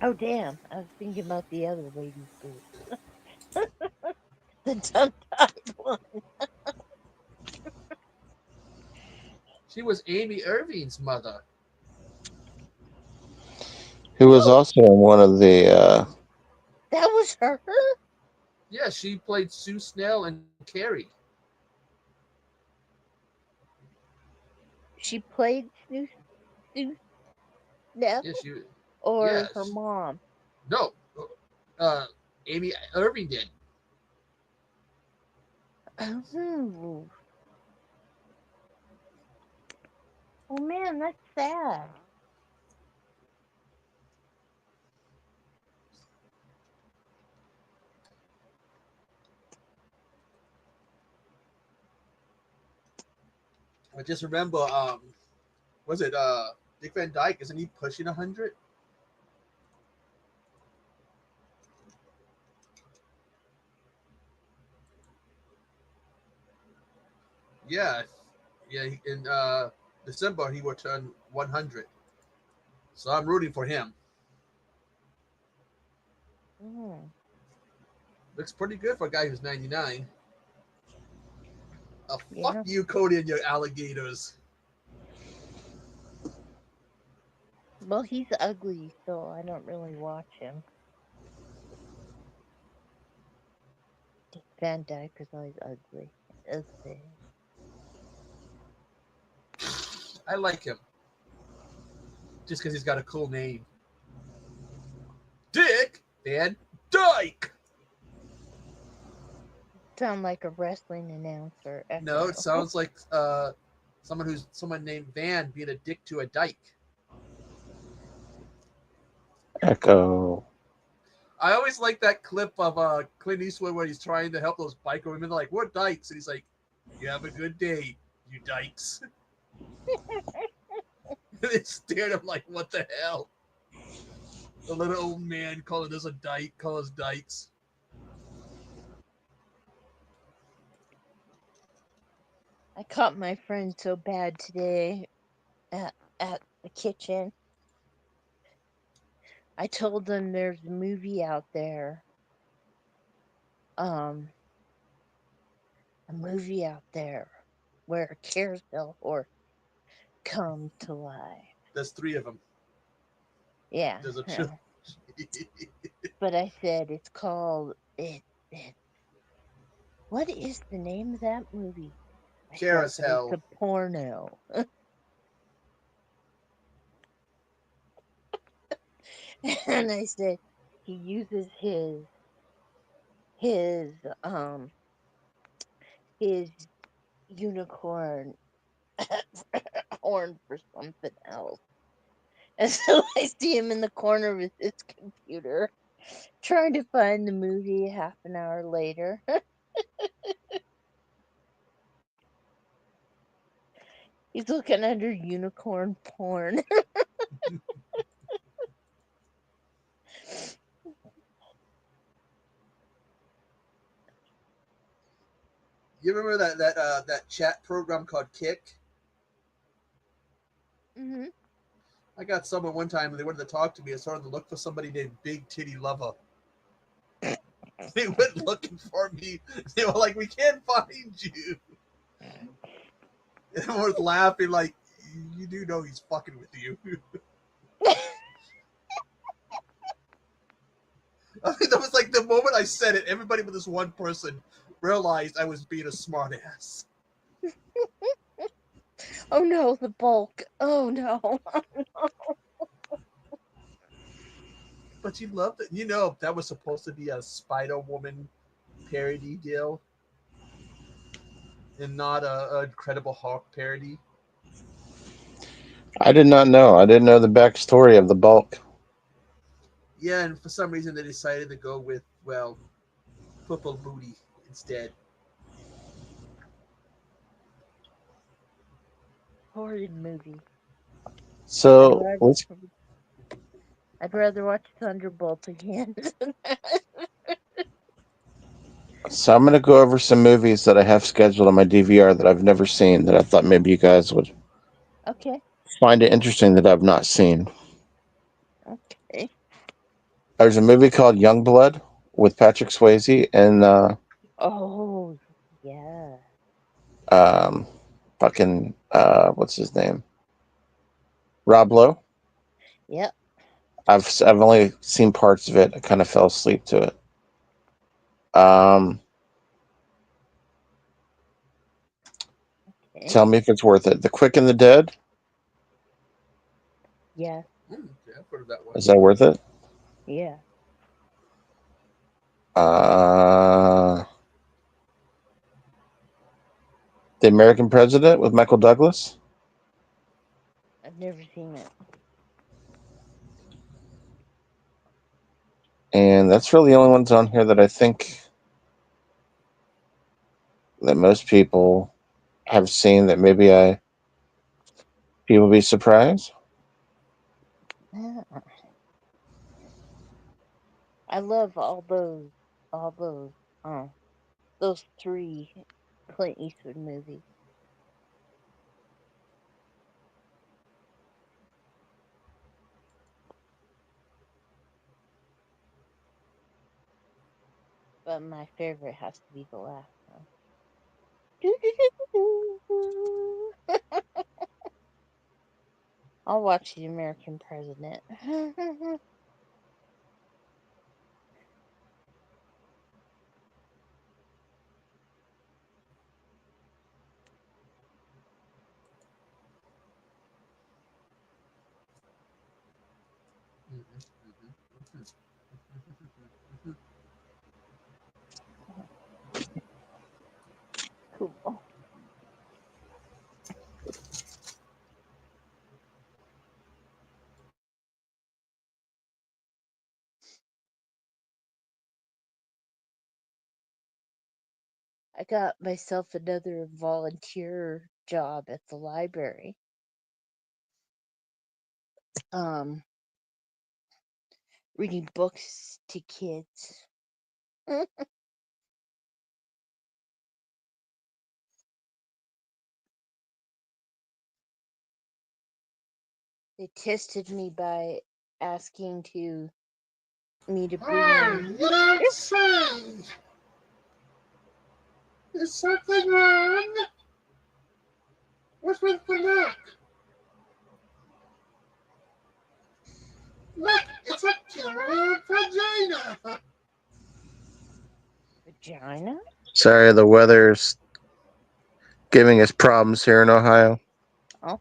Oh, damn. I was thinking about the other lady's boobs. The tongue-tied one. She was Amy Irving's mother. Who was Whoa, also in one of the that was her? Yeah, she played Sue Snell and Carrie. She played Sue Snell Yeah, or yeah, her mom? no, uh, Amy Irving did. Oh. Oh, man, that's sad. I just remember, was it Dick Van Dyke? Isn't he pushing 100? Yeah, yeah. In December, he will turn 100. So I'm rooting for him. Mm, Looks pretty good for a guy who's 99. Fuck yeah. you, Cody, and your alligators. Well, he's ugly, so I don't really watch him. Dick Van Dyke is always ugly. Ugly. I like him just because he's got a cool name. Dick Van Dyke. Sound like a wrestling announcer. No, Echo. it sounds like someone named Van being a dick to a dyke. Echo? I always like that clip of Clint Eastwood where he's trying to help those biker women. They're like, "We're dykes," and he's like, "You have a good day, you dykes." And they stare at him like, "What the hell?" The little old man calling us a dyke, call us dykes. I caught my friend so bad today at the kitchen. I told them there's a movie out there. Um, a movie out there where a carousel horse comes to life. There's three of them. Yeah, There's a yeah. But I said it's called it. What is the name of that movie? I said, but it's carousel. a porno. And I said he uses his um his unicorn horn for something else. And so I see him in the corner with his computer trying to find the movie half an hour later. He's looking under unicorn porn. You remember that chat program called Kick? Hmm. I got someone one time and they wanted to talk to me. I started to look for somebody named Big Titty Lover. They went looking for me. They were like, "We can't find you." And I was laughing like, "You do know he's fucking with you." I mean, that was like the moment I said it. Everybody but this one person realized I was being a smartass. Oh no, the bulk. Oh no. But you loved it. You know, that was supposed to be a Spider Woman parody deal, and not a Incredible Hulk parody. I did not know. I didn't know the backstory of the bulk. Yeah, and for some reason they decided to go with Purple Booty instead. Horrid movie. I'd So rather, let's. I'd rather watch Thunderbolt again. So I'm gonna go over some movies that I have scheduled on my DVR that I've never seen that I thought maybe you guys would Okay. find it interesting that I've not seen. Okay. There's a movie called Youngblood with Patrick Swayze and Oh, yeah. um, fucking what's his name? Rob Lowe. Yep. I've only seen parts of it. I kind of fell asleep to it. Um, Okay. Tell me if it's worth it. The Quick and the Dead. Yeah. Yeah, I've heard of that one. Is that worth it? Yeah. Uh, The American President with Michael Douglas. I've never seen it. And that's really the only ones on here that I think that most people have seen that maybe people be surprised. Yeah. I love all those three Clint Eastwood movies. But my favorite has to be the last one. I'll watch The American President. Cool. I got myself another volunteer job at the library. Reading books to kids. They tested me by asking me to bring in. Let's see. Is something wrong? What's with the look? Look, it's a killer vagina. Vagina? Sorry, the weather's giving us problems here in Ohio. Oh,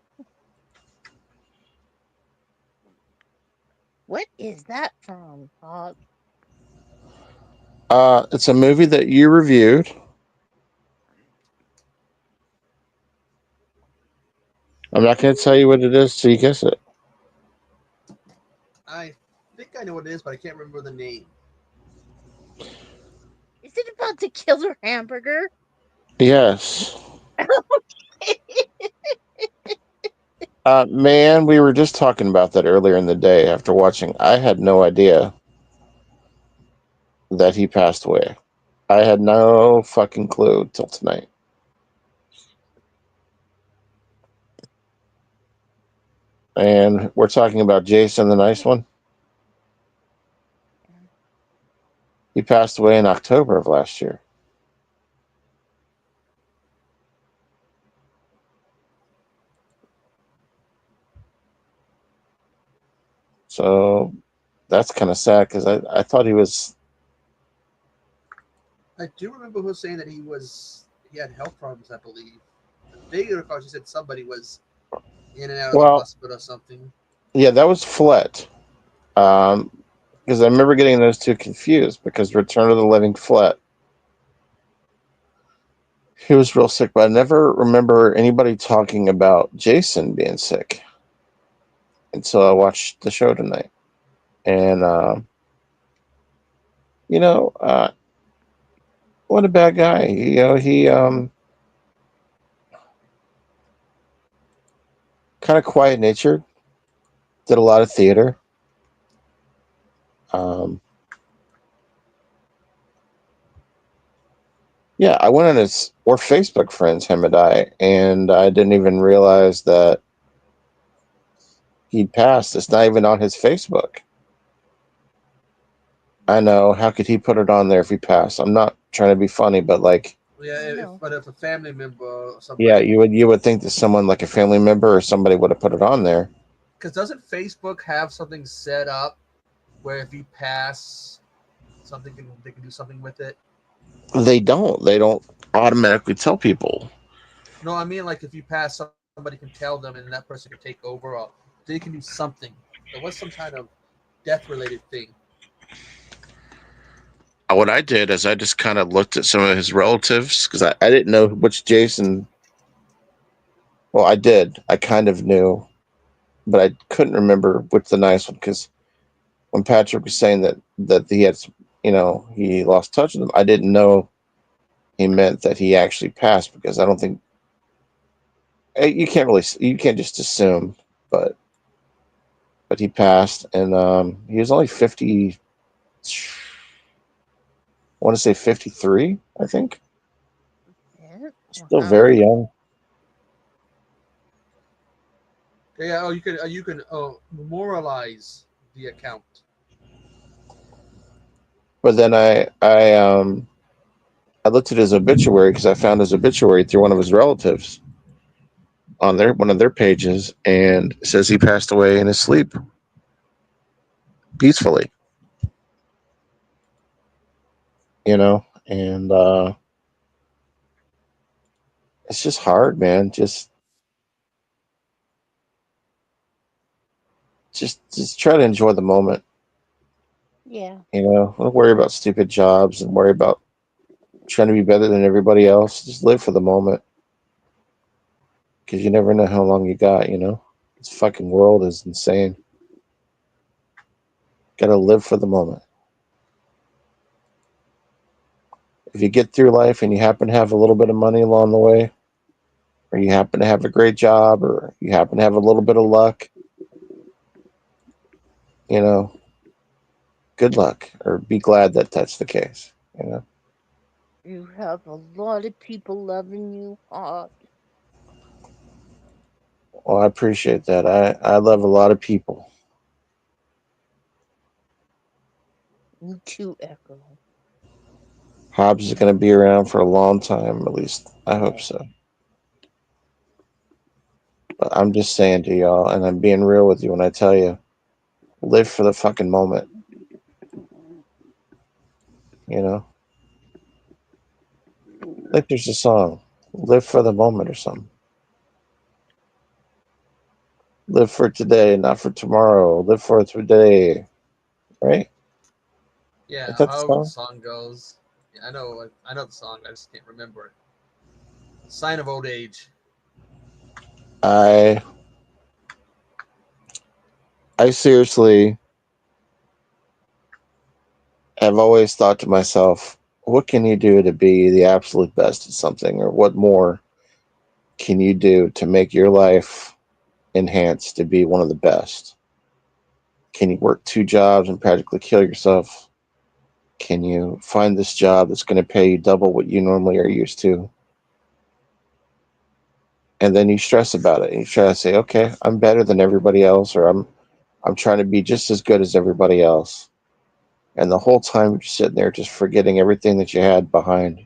what is that from, Hog? It's a movie that you reviewed. I'm not going to tell you what it is till you guess it. I think I know what it is, but I can't remember the name. Is it about the killer hamburger? Yes. Man, we were just talking about that earlier in the day after watching. I had no idea that he passed away. I had no fucking clue till tonight. And we're talking about Jason the Nice One. He passed away in October of last year. So that's kind of sad because I thought he was. I do remember who was saying that he had health problems. I believe. I vaguely recall she said somebody was in and out of the Well, hospital or something. yeah, that was Flett. Because I remember getting those two confused because Return of the Living Flett, he was real sick, but I never remember anybody talking about Jason being sick until I watched the show tonight. And, you know, what a bad guy. He kind of quiet natured, did a lot of theater. Um, yeah, I went on we're Facebook friends, him and I didn't even realize that he'd passed. It's not even on his Facebook. I know. How could he put it on there if he passed? I'm not trying to be funny, but like, Yeah, No. but if a family member or yeah, somebody, you would think that someone like a family member or somebody would have put it on there. because doesn't Facebook have something set up where if you pass something, they can do something with it? They don't. They don't automatically tell people. No, I mean like if you pass, somebody can tell them, and that person can take over, or they can do something. There was some kind of death related thing. What I did is I just kind of looked at some of his relatives because I didn't know which Jason. Well, I did. I kind of knew, but I couldn't remember which the nice one because when Patrick was saying that he had, he lost touch with them, I didn't know he meant that he actually passed because I don't think you can't just assume, but he passed and he was only 50. I want to say 53. I think Yeah. still Wow. very young. Yeah. Oh, you can memorialize the account. But then I looked at his obituary because I found his obituary through one of his relatives on one of their pages, and it says he passed away in his sleep peacefully. And it's just hard, man. Just try to enjoy the moment. Yeah. Don't worry about stupid jobs and worry about trying to be better than everybody else. Just live for the moment because you never know how long you got. This fucking world is insane. Gotta live for the moment. If you get through life and you happen to have a little bit of money along the way, or you happen to have a great job, or you happen to have a little bit of luck, you know, good luck, or be glad that that's the case. You have a lot of people loving you hard. Well, I appreciate that. I love a lot of people. Me too, Echo. Hobbs is going to be around for a long time, at least. I hope so. But I'm just saying to y'all, and I'm being real with you when I tell you, live for the fucking moment. You know, like there's a song, "Live for the Moment" or something. Live for today, not for tomorrow. Live for today, right? Is Yeah, that the however the song? song goes. Yeah, I know the song. I just can't remember it. Sign of old age. I I seriously have always thought to myself, what can you do to be the absolute best at something, or what more can you do to make your life enhance to be one of the best? Can you work two jobs and practically kill yourself? Can you find this job that's going to pay you double what you normally are used to? And then you stress about it. And you try to say, okay, I'm better than everybody else, or I'm trying to be just as good as everybody else. And the whole time you're sitting there just forgetting everything that you had behind.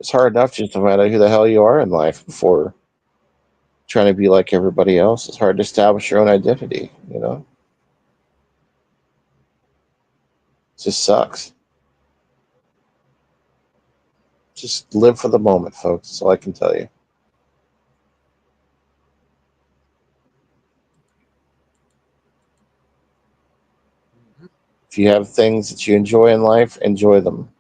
It's hard enough just to find out who the hell you are in life before trying to be like everybody else. It's hard to establish your own identity, you know? It just sucks. Just live for the moment, folks. That's all I can tell you. Mhm. If you have things that you enjoy in life, enjoy them.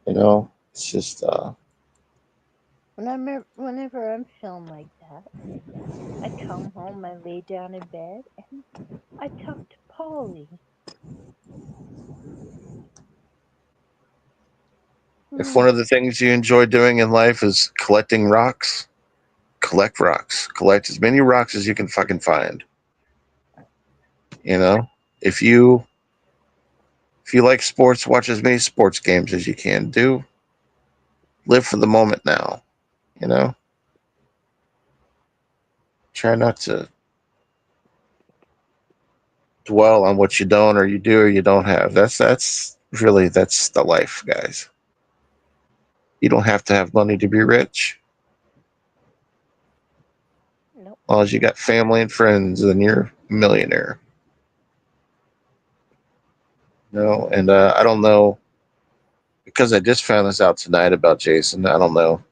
You know, it's just Whenever I'm feeling like that, I come home, I lay down in bed, and I talk to Polly. if Hmm. one of the things you enjoy doing in life is collecting rocks, collect rocks. Collect as many rocks as you can fucking find. You know, if you if you like sports, watch as many sports games as you can. Do live for the moment now. You know, try not to dwell on what you don't or you do or you don't have. That's really that's the life, guys. You don't have to have money to be rich. Nope. As long as you got family and friends, then you're a millionaire. You know, and I don't know because I just found this out tonight about Jason. I don't know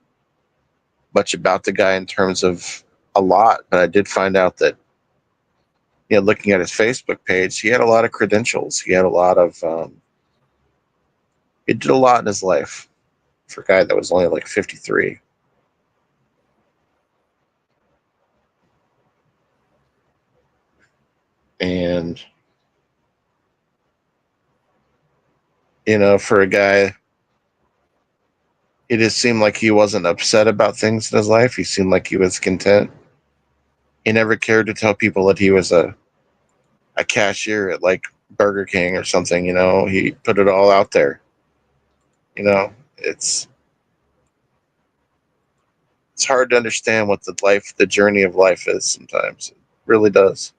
much about the guy in terms of a lot, but I did find out that looking at his Facebook page, he had a lot of credentials. He had a lot of he did a lot in his life for a guy that was only like 53. And for a guy, it just seemed like he wasn't upset about things in his life. He seemed like he was content. He never cared to tell people that he was a cashier at like Burger King or something. He put it all out there. It's hard to understand what the journey of life is sometimes. It really does.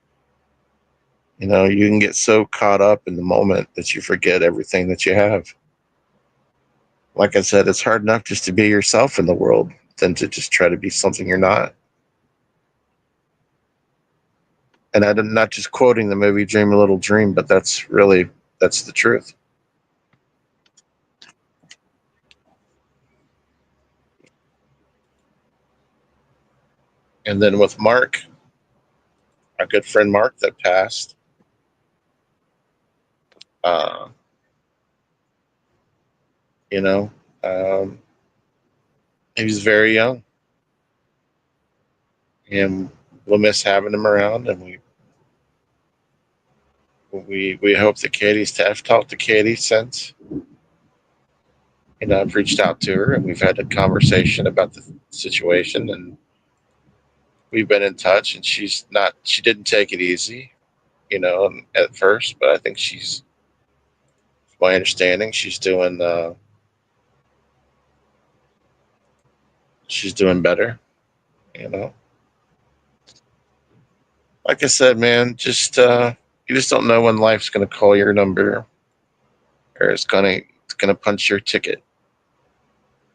You can get so caught up in the moment that you forget everything that you have. Like I said, it's hard enough just to be yourself in the world than to just try to be something you're not. And I'm not just quoting the movie Dream a Little Dream, but that's the truth. And then with Mark, our good friend Mark that passed, uh, you know, um, he was very young, and we'll miss having him around. And we hope that I've talked to Katie since. I've reached out to her, and we've had a conversation about the situation, and we've been in touch. And she didn't take it easy, at first, but I think my understanding, she's doing better. You know, like I said, man, just you just don't know when life's gonna call your number or it's gonna punch your ticket.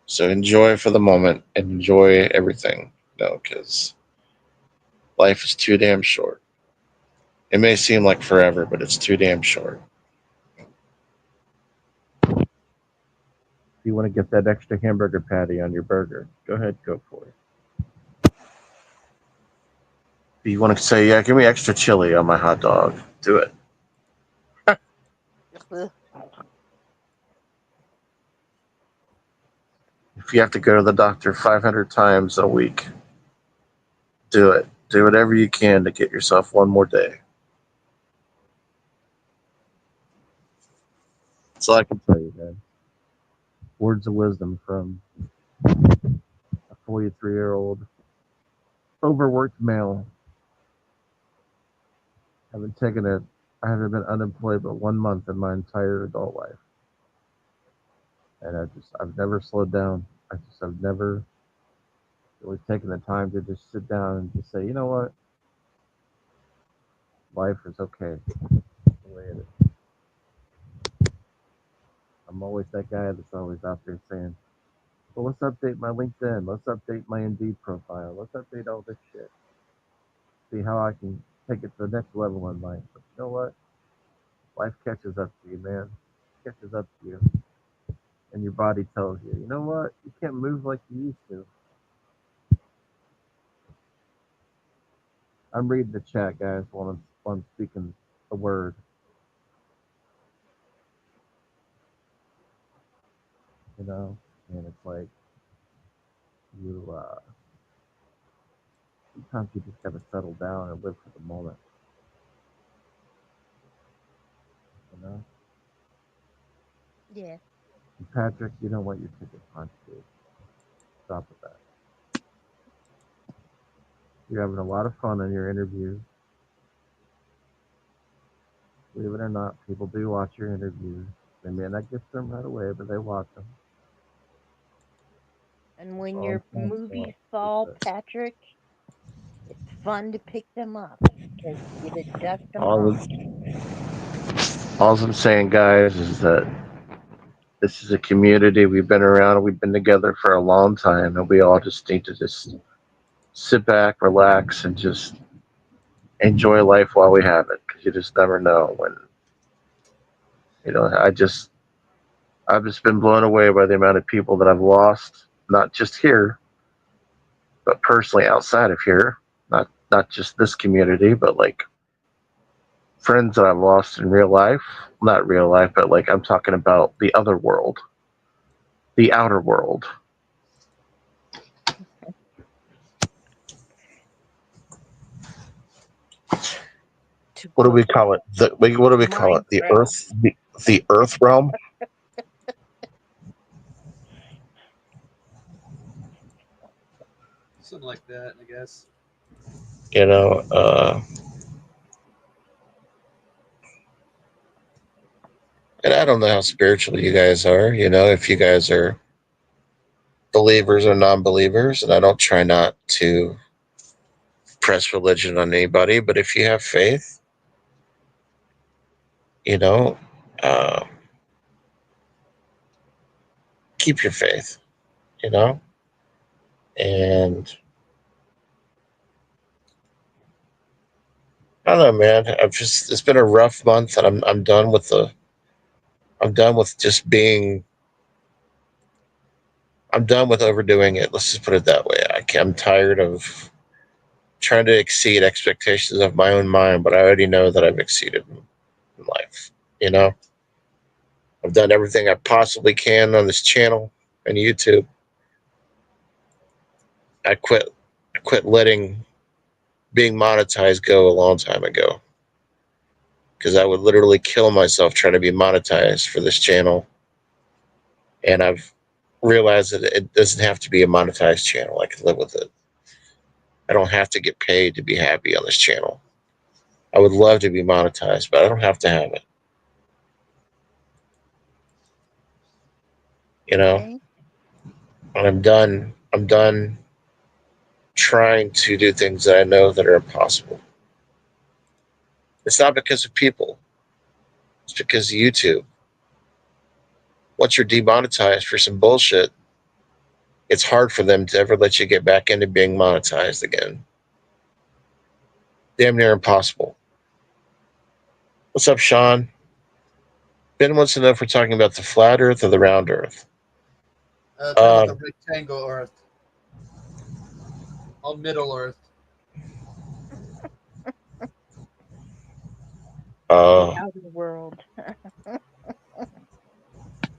So enjoy for the moment and enjoy everything, because life is too damn short. It may seem like forever, but it's too damn short. If you want to get that extra hamburger patty on your burger, go ahead, go for it. If you want to say, yeah, give me extra chili on my hot dog, do it. If you have to go to the doctor 500 times a week, do it. Do whatever you can to get yourself one more day. That's all I can tell you, man. Words of wisdom from a 43-year-old overworked male. Haven't taken it. I haven't been unemployed but 1 month in my entire adult life, and I've never slowed down. I've never really taken the time to just sit down and just say, you know what, life is okay the way it is. I'm always that guy that's always out there saying, well, let's update my LinkedIn. Let's update my Indeed profile. Let's update all this shit. See how I can take it to the next level in life. But you know what? Life catches up to you, man. Catches up to you. And your body tells you, you know what? You can't move like you used to. I'm reading the chat, guys, while I'm speaking a word. You know? And it's like, you, sometimes you just gotta settle down and live for the moment. You know? Yeah. And Patrick, you don't want your ticket punched, dude. Stop with that. You're having a lot of fun on your interviews. Believe it or not, people do watch your interviews. They may not get them right away, but they watch them. And when All I'm your saying movies is fall, that Patrick, it's fun to pick them up because you get to dust them all, off. all I'm saying, guys, is that this is a community. We've been around. We've been together for a long time, and we all just need to just sit back, relax, and just enjoy life while we have it. Because you just never know when. You know, I've just been blown away by the amount of people that I've lost, not just here, but personally outside of here. Not just this community, but like friends that I've lost in real life. Not real life, but like I'm talking about the other world, the outer world. To What do we quote call it? What do we call it? The Minecraft. Earth, the Earth realm. Something like that, I guess. You know, and I don't know how spiritual you guys are. You know, if you guys are believers or non-believers, and I don't try not to press religion on anybody, but if you have faith, you know, uh, keep your faith. You know, and I don't know, man. I've just it's been a rough month, and I'm done with the I'm done with just being I'm done with overdoing it. Let's just put it that way. I'm tired of trying to exceed expectations of my own mind, but I already know that I've exceeded in life. You know, I've done everything I possibly can on this channel and YouTube. I quit. I quit letting being monetized go a long time ago because I would literally kill myself trying to be monetized for this channel, and I've realized that it doesn't have to be a monetized channel. I can live with it. I don't have to get paid to be happy on this channel. I would love to be monetized, but I don't have to have it. You know, Okay. and I'm done. I'm done trying to do things that I know that are impossible. It's not because of people. It's because of YouTube. Once you're demonetized for some bullshit, it's hard for them to ever let you get back into being monetized again. Damn near impossible. What's up, Sean? Ben wants to know if we're talking about the flat Earth or the round Earth. Talking about Uh, the rectangle Earth, on Middle Earth. The uh, outer world.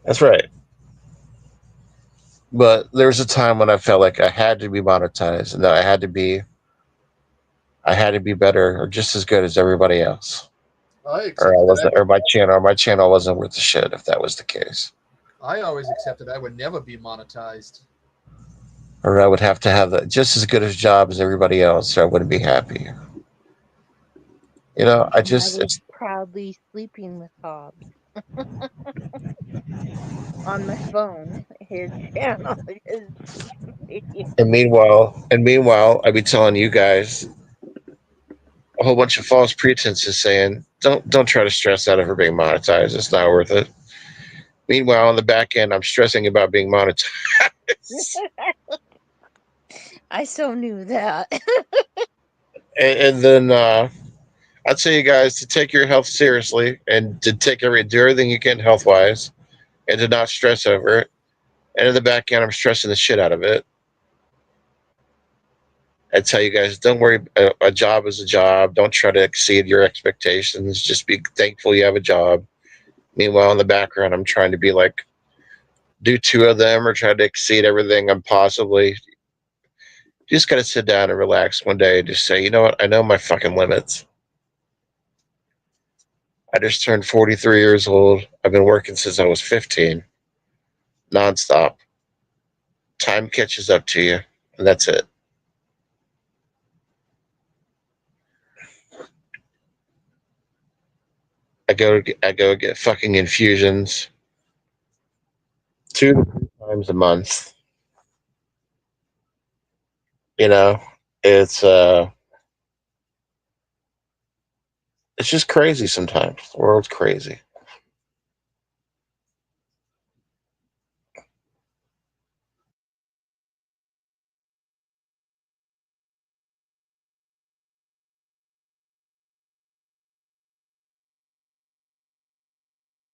that's right. But there was a time when I felt like I had to be monetized and that I had to be better or just as good as everybody else. I Or I accepted that. wasn't or my channel wasn't worth the shit if that was the case. I always accepted I would never be monetized. Or I would have to have just as good a job as everybody else or I wouldn't be happy. You know, I And I just was it's proudly sleeping with Hobbs on my phone. His channel, his and videos. meanwhile I'd be telling you guys a whole bunch of false pretenses saying don't try to stress out over being monetized. It's not worth it. Meanwhile, on the back end, I'm stressing about being monetized. I so knew that. And then I'd say, you guys, to take your health seriously and to do everything you can health wise and to not stress over it. And in the back end, I'm stressing the shit out of it. I tell you guys, don't worry. A job is a job. Don't try to exceed your expectations. Just be thankful you have a job. Meanwhile, in the background, I'm trying to be like, do two of them or try to exceed everything I'm possibly. You just got to sit down and relax one day and just say, you know what? I know my fucking limits. I just turned 43 years old. I've been working since I was 15, nonstop. Time catches up to you, and that's it. I go get fucking infusions 2 to 3 times a month. You know, it's uh, it's just crazy sometimes. The world's crazy.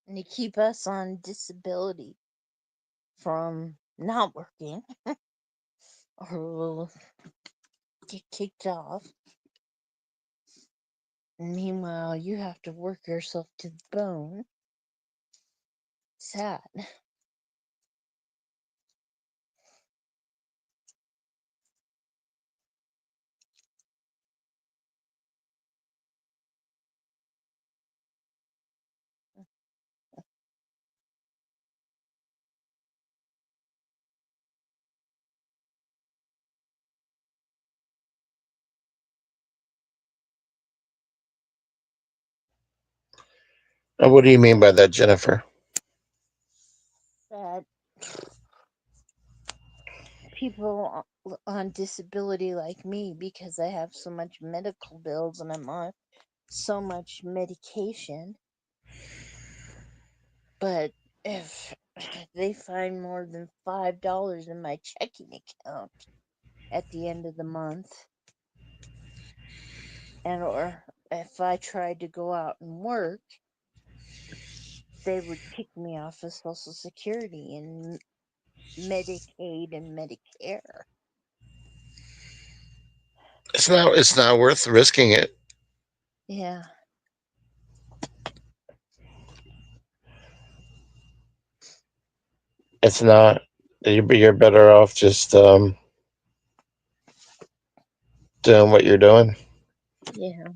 And to keep us on disability from not working or we'll get kicked off. Meanwhile, you have to work yourself to the bone. Sad. And what do you mean by that, Jennifer? That people on disability like me, because I have so much medical bills and I'm on so much medication, but if they find more than $5 in my checking account at the end of the month, and or if I tried to go out and work, they would kick me off of Social Security and Medicaid and Medicare. It's not worth risking it. Yeah. It's not. You're better off just doing what you're doing. Yeah.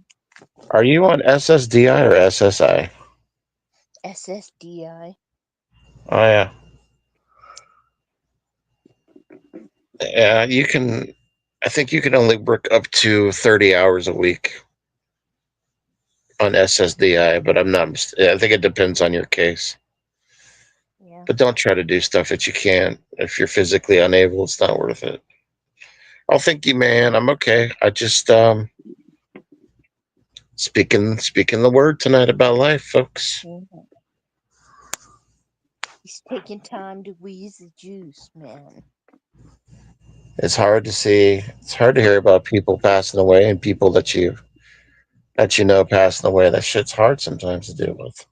Are you on SSDI or SSI? SSDI. Oh yeah, yeah. You can. I think you can only work up to 30 hours a week on SSDI, but I'm not. I think it depends on your case. Yeah. But don't try to do stuff that you can't. If you're physically unable, it's not worth it. I'll thank you, man. I'm okay. I just speaking the word tonight about life, folks. Yeah. He's taking time to wheeze the juice, man. It's hard to see. It's hard to hear about people passing away and people that you know passing away. That shit's hard sometimes to deal with.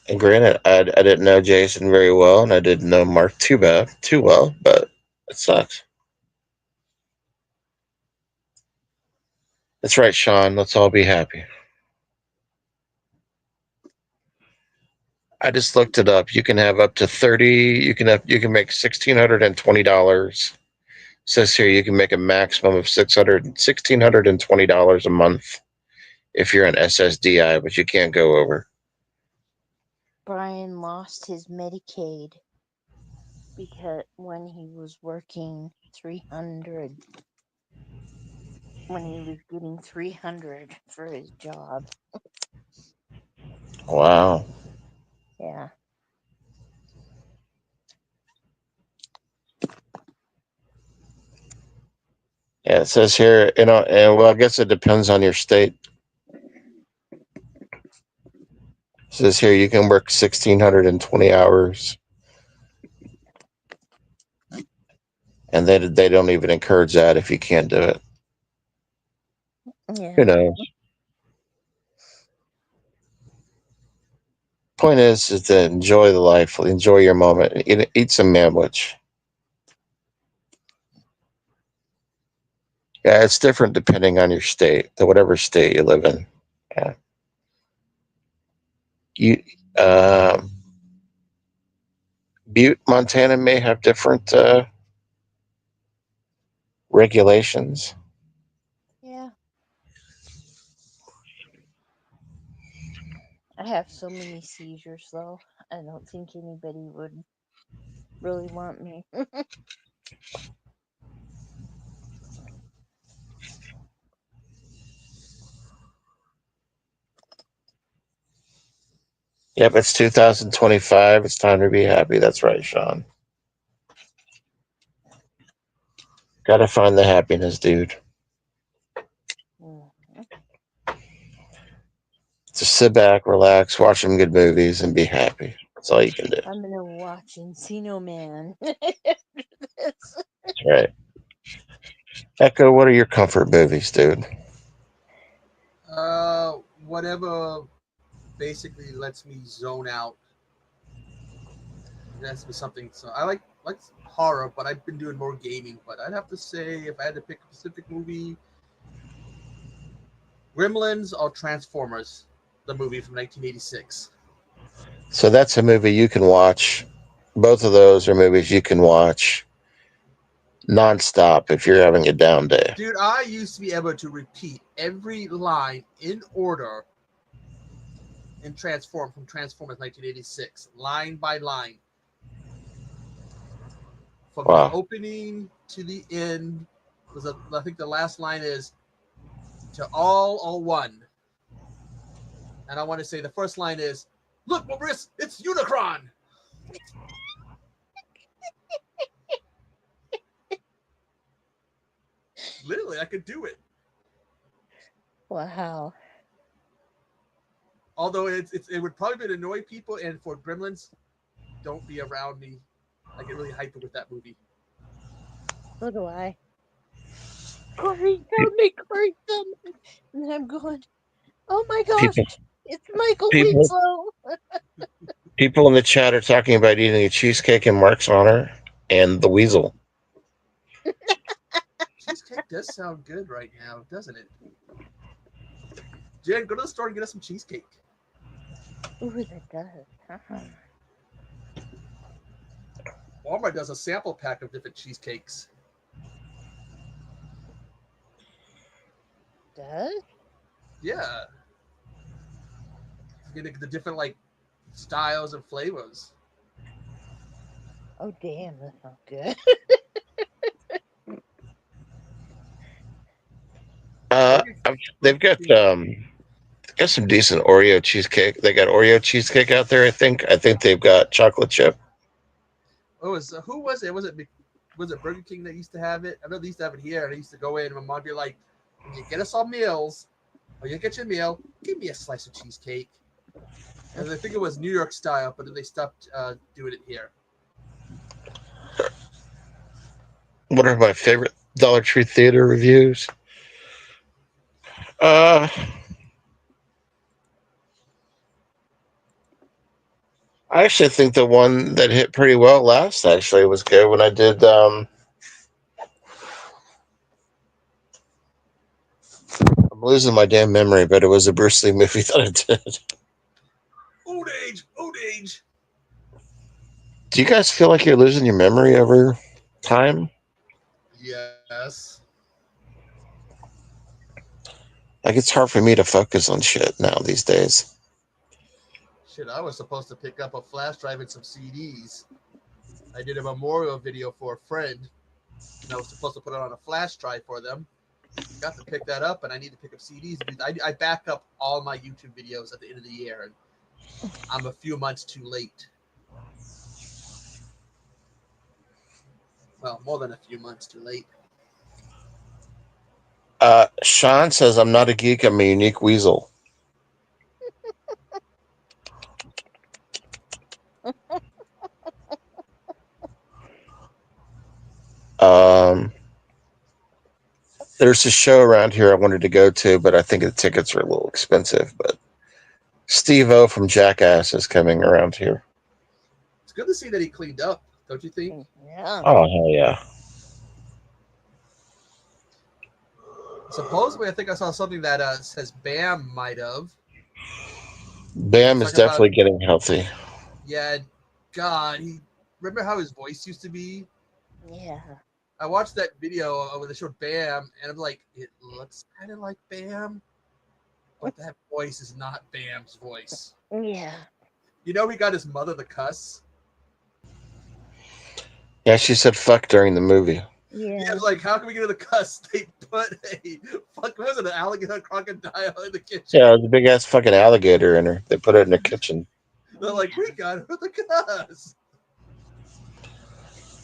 And granted, I didn't know Jason very well, and I didn't know Mark too well, but it sucks. That's right, Sean. Let's all be happy. I just looked it up. You can have up to 30. You can make $1,620. Says here you can make a maximum of $1,620 a month if you're an SSDI, but you can't go over. Brian lost his Medicaid because when he was working 300, when he was getting 300 for his job. Wow. Yeah. Yeah, it says here, and well, I guess it depends on your state. It says here you can work 1,620 hours, and they don't even encourage that if you can't do it. Yeah. Who knows? Point is to enjoy the life, enjoy your moment, eat some sandwich. Yeah, it's different depending on your state, to whatever state you live in. Yeah. You, um, Butte, Montana may have different regulations. Yeah. I have so many seizures, though. I don't think anybody would really want me. Yep, it's 2025. It's time to be happy. That's right, Sean. Got to find the happiness, dude. Mhm. Just sit back, relax, watch some good movies, and be happy. That's all you can do. I'm gonna watch Encino Man. This. That's right. Echo, what are your comfort movies, dude? Whatever basically lets me zone out. It has to be something. So I like horror, but I've been doing more gaming. But I'd have to say, if I had to pick a specific movie, Gremlins or Transformers, the movie from 1986. So that's a movie you can watch. Both of those are movies you can watch nonstop if you're having a down day. Dude, I used to be able to repeat every line in order in Transformers 1986, line by line, from the Wow. opening to the end. I think the last line is "to all or one," and I want to say the first line is, "Look, Maurice, it's Unicron." Literally, I could do it. Wow. Although it would probably annoy people, and for Gremlins, don't be around me. I get really hyped with that movie. So do I. Corey, tell me, Corey, tell me. And I'm going, oh my gosh, People, it's Michael people, Winslow. people in the chat are talking about eating a cheesecake in Mark's honor and the weasel. Cheesecake does sound good right now, doesn't it? Jen, go to the store and get us some cheesecake. Ooh, that does. Walmart does a sample pack of different cheesecakes. Does? Yeah, getting the different like styles and flavors. Oh, damn, that sounds good. Burger, They've Burger got King. some decent Oreo cheesecake. They got Oreo cheesecake out there. I think they've got chocolate chip. Oh, who was it? Was it Burger King that used to have it? I know they used to have it here, and I used to go in, and my mom would be like, "When you get us our meals, or you get your meal, give me a slice of cheesecake." And I think it was New York style, but then they stopped doing it here. One of my favorite Dollar Tree theater reviews. Uh, I actually think the one that hit pretty well last actually was good when I did. I'm losing my damn memory, but it was a Bruce Lee movie that I did. Old age, old age. Do you guys feel like you're losing your memory over time? Yes. Like it's hard for me to focus on shit now these days. Shit, I was supposed to pick up a flash drive and some CDs. I did a memorial video for a friend, and I was supposed to put it on a flash drive for them. Got to pick that up, and I need to pick up CDs. I back up all my YouTube videos at the end of the year, and I'm a few months too late. Well, more than a few months too late. Sean says I'm not a geek. I'm a unique weasel. Um, there's a show around here I wanted to go to, but I think the tickets are a little expensive. But Steve O from Jackass is coming around here. It's good to see that he cleaned up, don't you think? Yeah. Oh hell yeah! Supposedly, I think I saw something that says Bam might have. Bam It's is talking about, definitely getting healthy. yeah, God, he remember how his voice used to be? Yeah. I watched that video where they showed Bam, and I'm like, it looks kind of like Bam, but that voice is not Bam's voice. Yeah. You know, he got his mother to cuss. Yeah, she said fuck during the movie. Yeah, Yeah. like, how can we get her to cuss? They put a what was it, an alligator crocodile in the kitchen. Yeah, the big ass fucking alligator in her. They put it in the kitchen. They're like, we got her to cuss.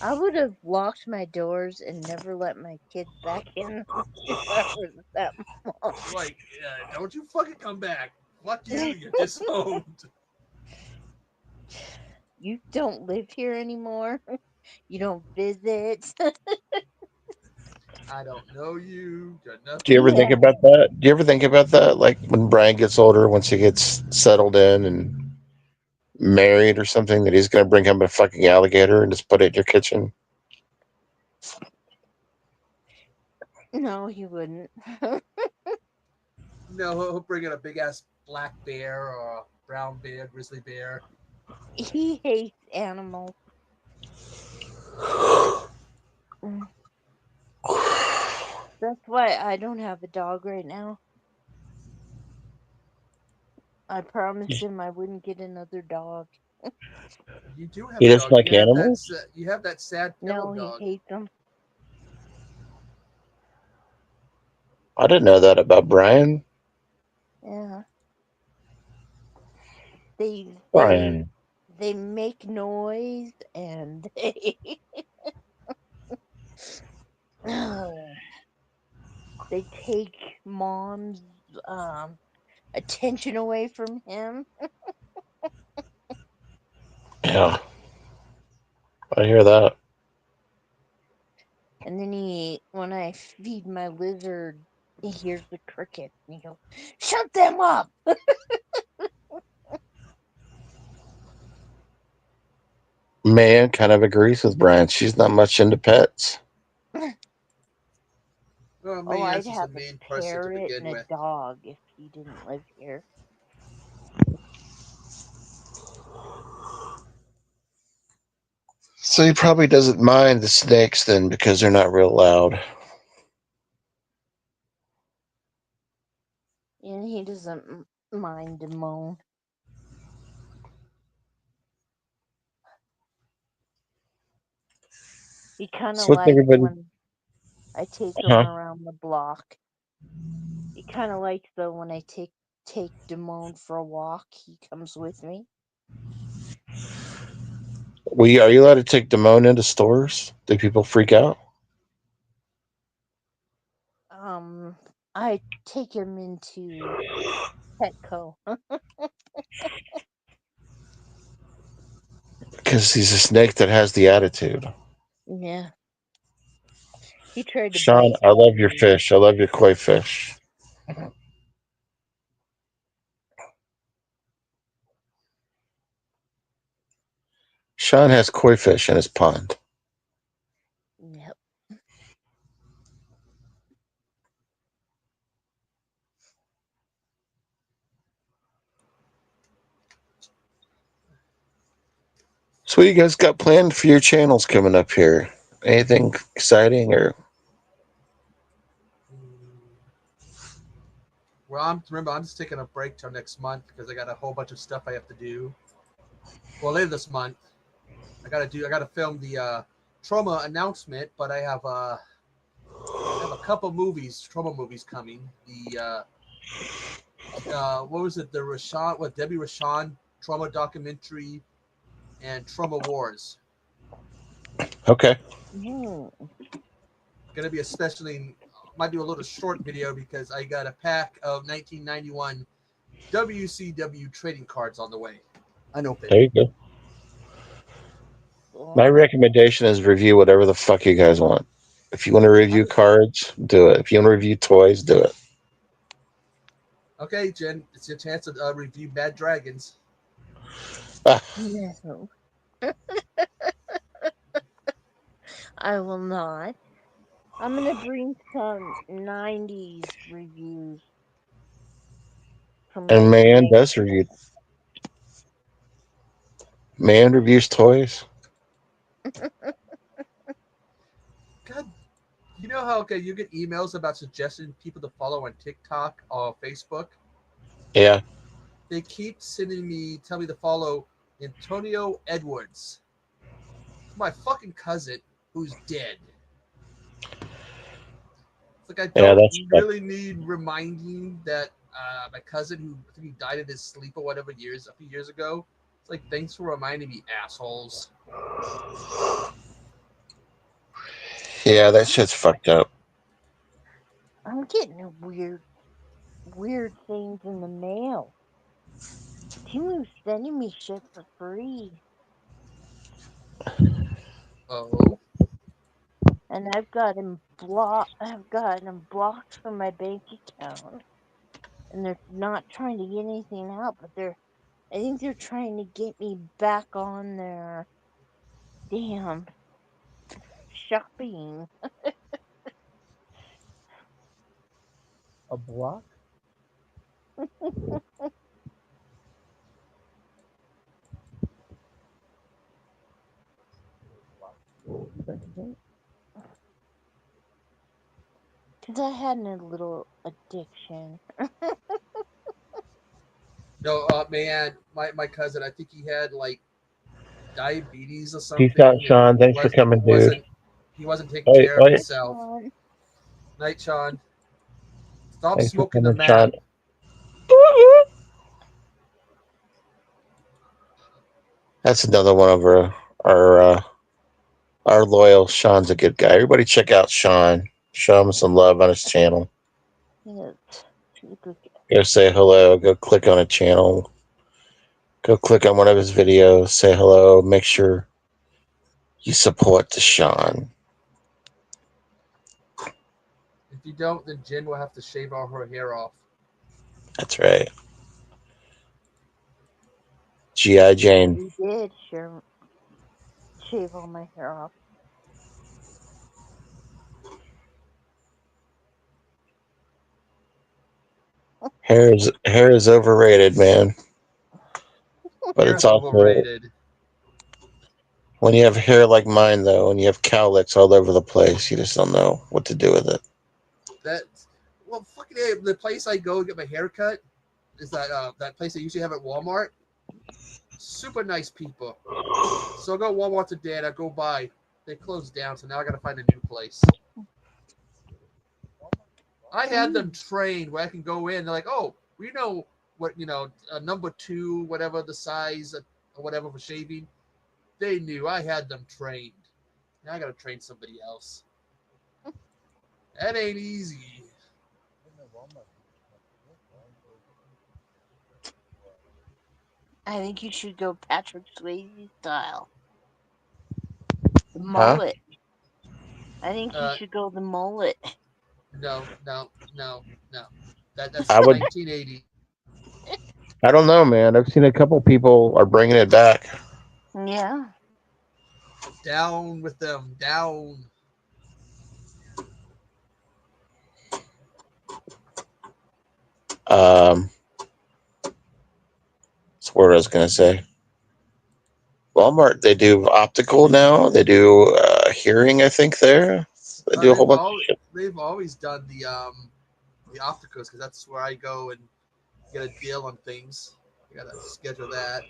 I would have locked my doors and never let my kids back in if I was that mom. Like, don't you fucking come back. Fuck you, you're disowned. You don't live here anymore. You don't visit. I don't know you. Got Do you nothing ever to think Yeah. about that? Do you ever think about that? Like when Brian gets older, once he gets settled in and married or something, that he's going to bring home a fucking alligator and just put it in your kitchen? No, he wouldn't. No, he'll bring in a big ass black bear or a brown bear, grizzly bear. He hates animals. Mm. That's why I don't have a dog right now. I promised him I wouldn't get another dog. You do have He a doesn't dog. like animals? You have that sad pillow No, he dog. hates them. I didn't know that about Brian. Yeah. They they Brian. they make noise and they they take mom's attention away from him. Yeah, I hear that. And then when I feed my lizard, he hears the crickets and he goes, "Shut them up!" Man kind of agrees with Brian. She's not much into pets. Well, Oh, me, I'd that's just a have a mean person to parrot begin and a with. dog if he didn't live here. So he probably doesn't mind the snakes then because they're not real loud. And he doesn't mind to moan. He kind So of what's likes everybody? when I take him Huh? around the block. He kind of likes though when I take Damone for a walk. He comes with me. Are you allowed to take Damone into stores? Do people freak out? Um, I take him into Petco. Because he's a snake that has the attitude. Yeah, he tried to Sean, bite I me love your today. fish. I love your koi fish. Sean has koi fish in his pond. Yep. So what you guys got planned for your channels coming up here? Anything exciting or Well, I'm just taking a break till next month because I got a whole bunch of stuff I have to do. Well, later this month, I gotta film the trauma announcement, but I have a couple trauma movies coming. The what was it? The Rashawn, what Debbie Rashawn Trauma Documentary, and Trauma Wars. Okay. Hmm. Gonna be especially might do a little short video because I got a pack of 1991 WCW trading cards on the way, unopened. There you go. My recommendation is review whatever the fuck you guys want. If you want to review cards, do it. If you want to review toys, do it. Okay, Jen, it's your chance to review Bad Dragons. Ah, No, I will not. I'm gonna bring some '90s reviews from and like man the does review. Man reviews toys. God, you know how you get emails about suggesting people to follow on TikTok or Facebook? Yeah. They keep sending me, tell me to follow Antonio Edwards. It's my fucking cousin who's dead. It's like I Yeah, don't that's fuck. really need reminding that my cousin who I think he died in his sleep or whatever a few years ago. It's like thanks for reminding me, assholes. Yeah, that shit's fucked up. I'm getting weird things in the mail. Timu's sending me shit for free, Oh, and I've gotten him blocked from my bank account, and they're not trying to get anything out, but I think they're trying to get me back on their damn shopping. a block? Because I had a little addiction. No, man, my cousin, I think he had like diabetes or Peace out, something, and Sean. Thanks for coming, dude. he wasn't taking Wait, care of wait. Hi, himself. Sean. Night, Sean. Stop Thanks for smoking the coming, Sean. map. That's another one of our loyal. Sean's a good guy. Everybody check out Sean. Show him some love on his channel. Yes. He's a good guy. Go say hello. Go click on a channel. Go click on one of his videos. Say hello. Make sure you support the Sean. If you don't, then Jen will have to shave all her hair off. That's right. G.I. He Jane. already did shave all my hair off. Hair is overrated, man. But Hair it's is also overrated. when you have hair like mine, though, and you have cowlicks all over the place, you just don't know what to do with it. That well, fucking the place I go get my hair cut is that place I usually have at Walmart. Super nice people. So I go to Walmart today and I go by. They closed down, so now I got to find a new place. I had them trained where I can go in. They're like, oh, we know what number 2, whatever the size or whatever for shaving. They knew. I had them trained. Now I got to train somebody else. That ain't easy. I think you should go Patrick Swayze style. The Huh? mullet. I think you should go the mullet. No. That's I would. 1980. I don't know, man. I've seen a couple people are bringing it back. Yeah. Down with them. Down. That's what I was gonna say. Walmart, they do optical now. They do hearing. I think there they do a whole bunch of shit. They've always done the opticals because that's where I go and get a deal on things. I gotta schedule that.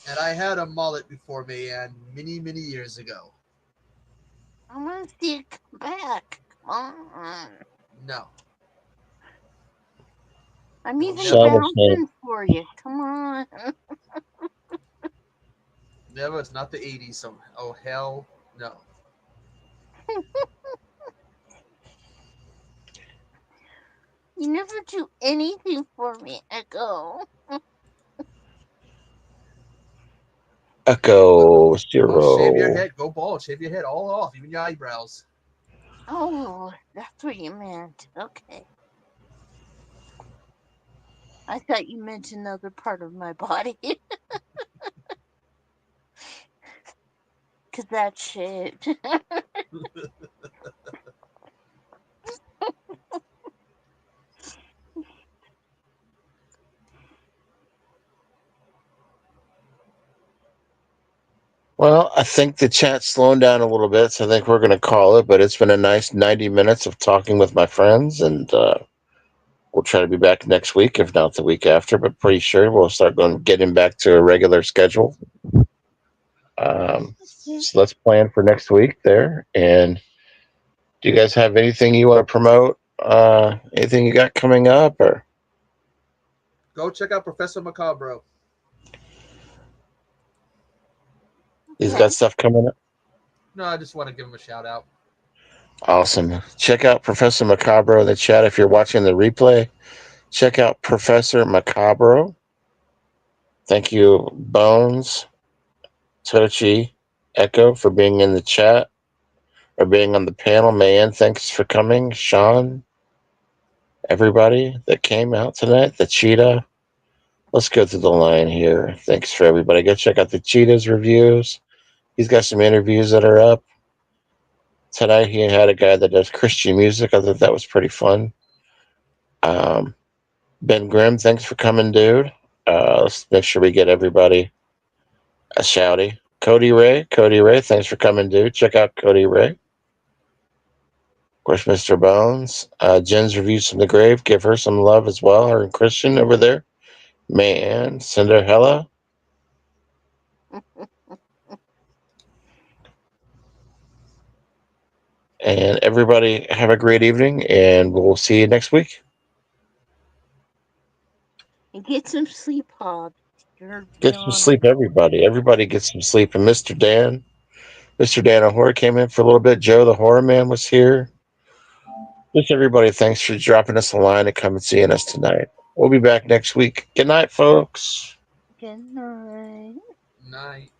And I had a mullet before me, and many years ago. I want to see it come back. Come on. No, I'm even Sean was saying, bouncing for you. Come on. Never. It's not the '80s. So, oh hell no. You never do anything for me, Echo. Echo Oh, shave your Zero. head. Go bald. Shave your head all off, even your eyebrows. Oh, that's what you meant. Okay. I thought you meant another part of my body. Because that's shaved. Well, I think the chat's slowing down a little bit, so I think we're going to call it. But it's been a nice 90 minutes of talking with my friends, and we'll try to be back next week, if not the week after. But pretty sure we'll start getting back to a regular schedule. So let's plan for next week there. And do you guys have anything you want to promote? Anything you got coming up, or Go check out Professor Macabro. he's Okay. got stuff coming up? No, I just want to give him a shout out. Awesome. Check out Professor Macabro in the chat if you're watching the replay. Check out Professor Macabro. Thank you, Bones, Tochi, Echo, for being in the chat or being on the panel. Man, thanks for coming. Sean, everybody that came out tonight, the Cheetah. Let's go through the line here. Thanks for everybody. Go check out the Cheetah's reviews. He's got some interviews that are up. Tonight he had a guy that does Christian music. I thought that was pretty fun. Ben Grimm, thanks for coming, dude. Let's make sure we get everybody a shouty. Cody Ray, thanks for coming, dude. Check out Cody Ray. Of course, Mr. Bones. Jen's reviews from the grave. Give her some love as well. Her and Christian over there. Man, Cinderella. And everybody have a great evening, and we'll see you next week. And get some sleep, Hobbs. You're Get some beyond sleep, everybody. Everybody get some sleep. And Mr. Dan O'Hore came in for a little bit. Joe the Horror Man was here. Just everybody, thanks for dropping us a line and coming and seeing us tonight. We'll be back next week. Good night, folks. Good night. Night.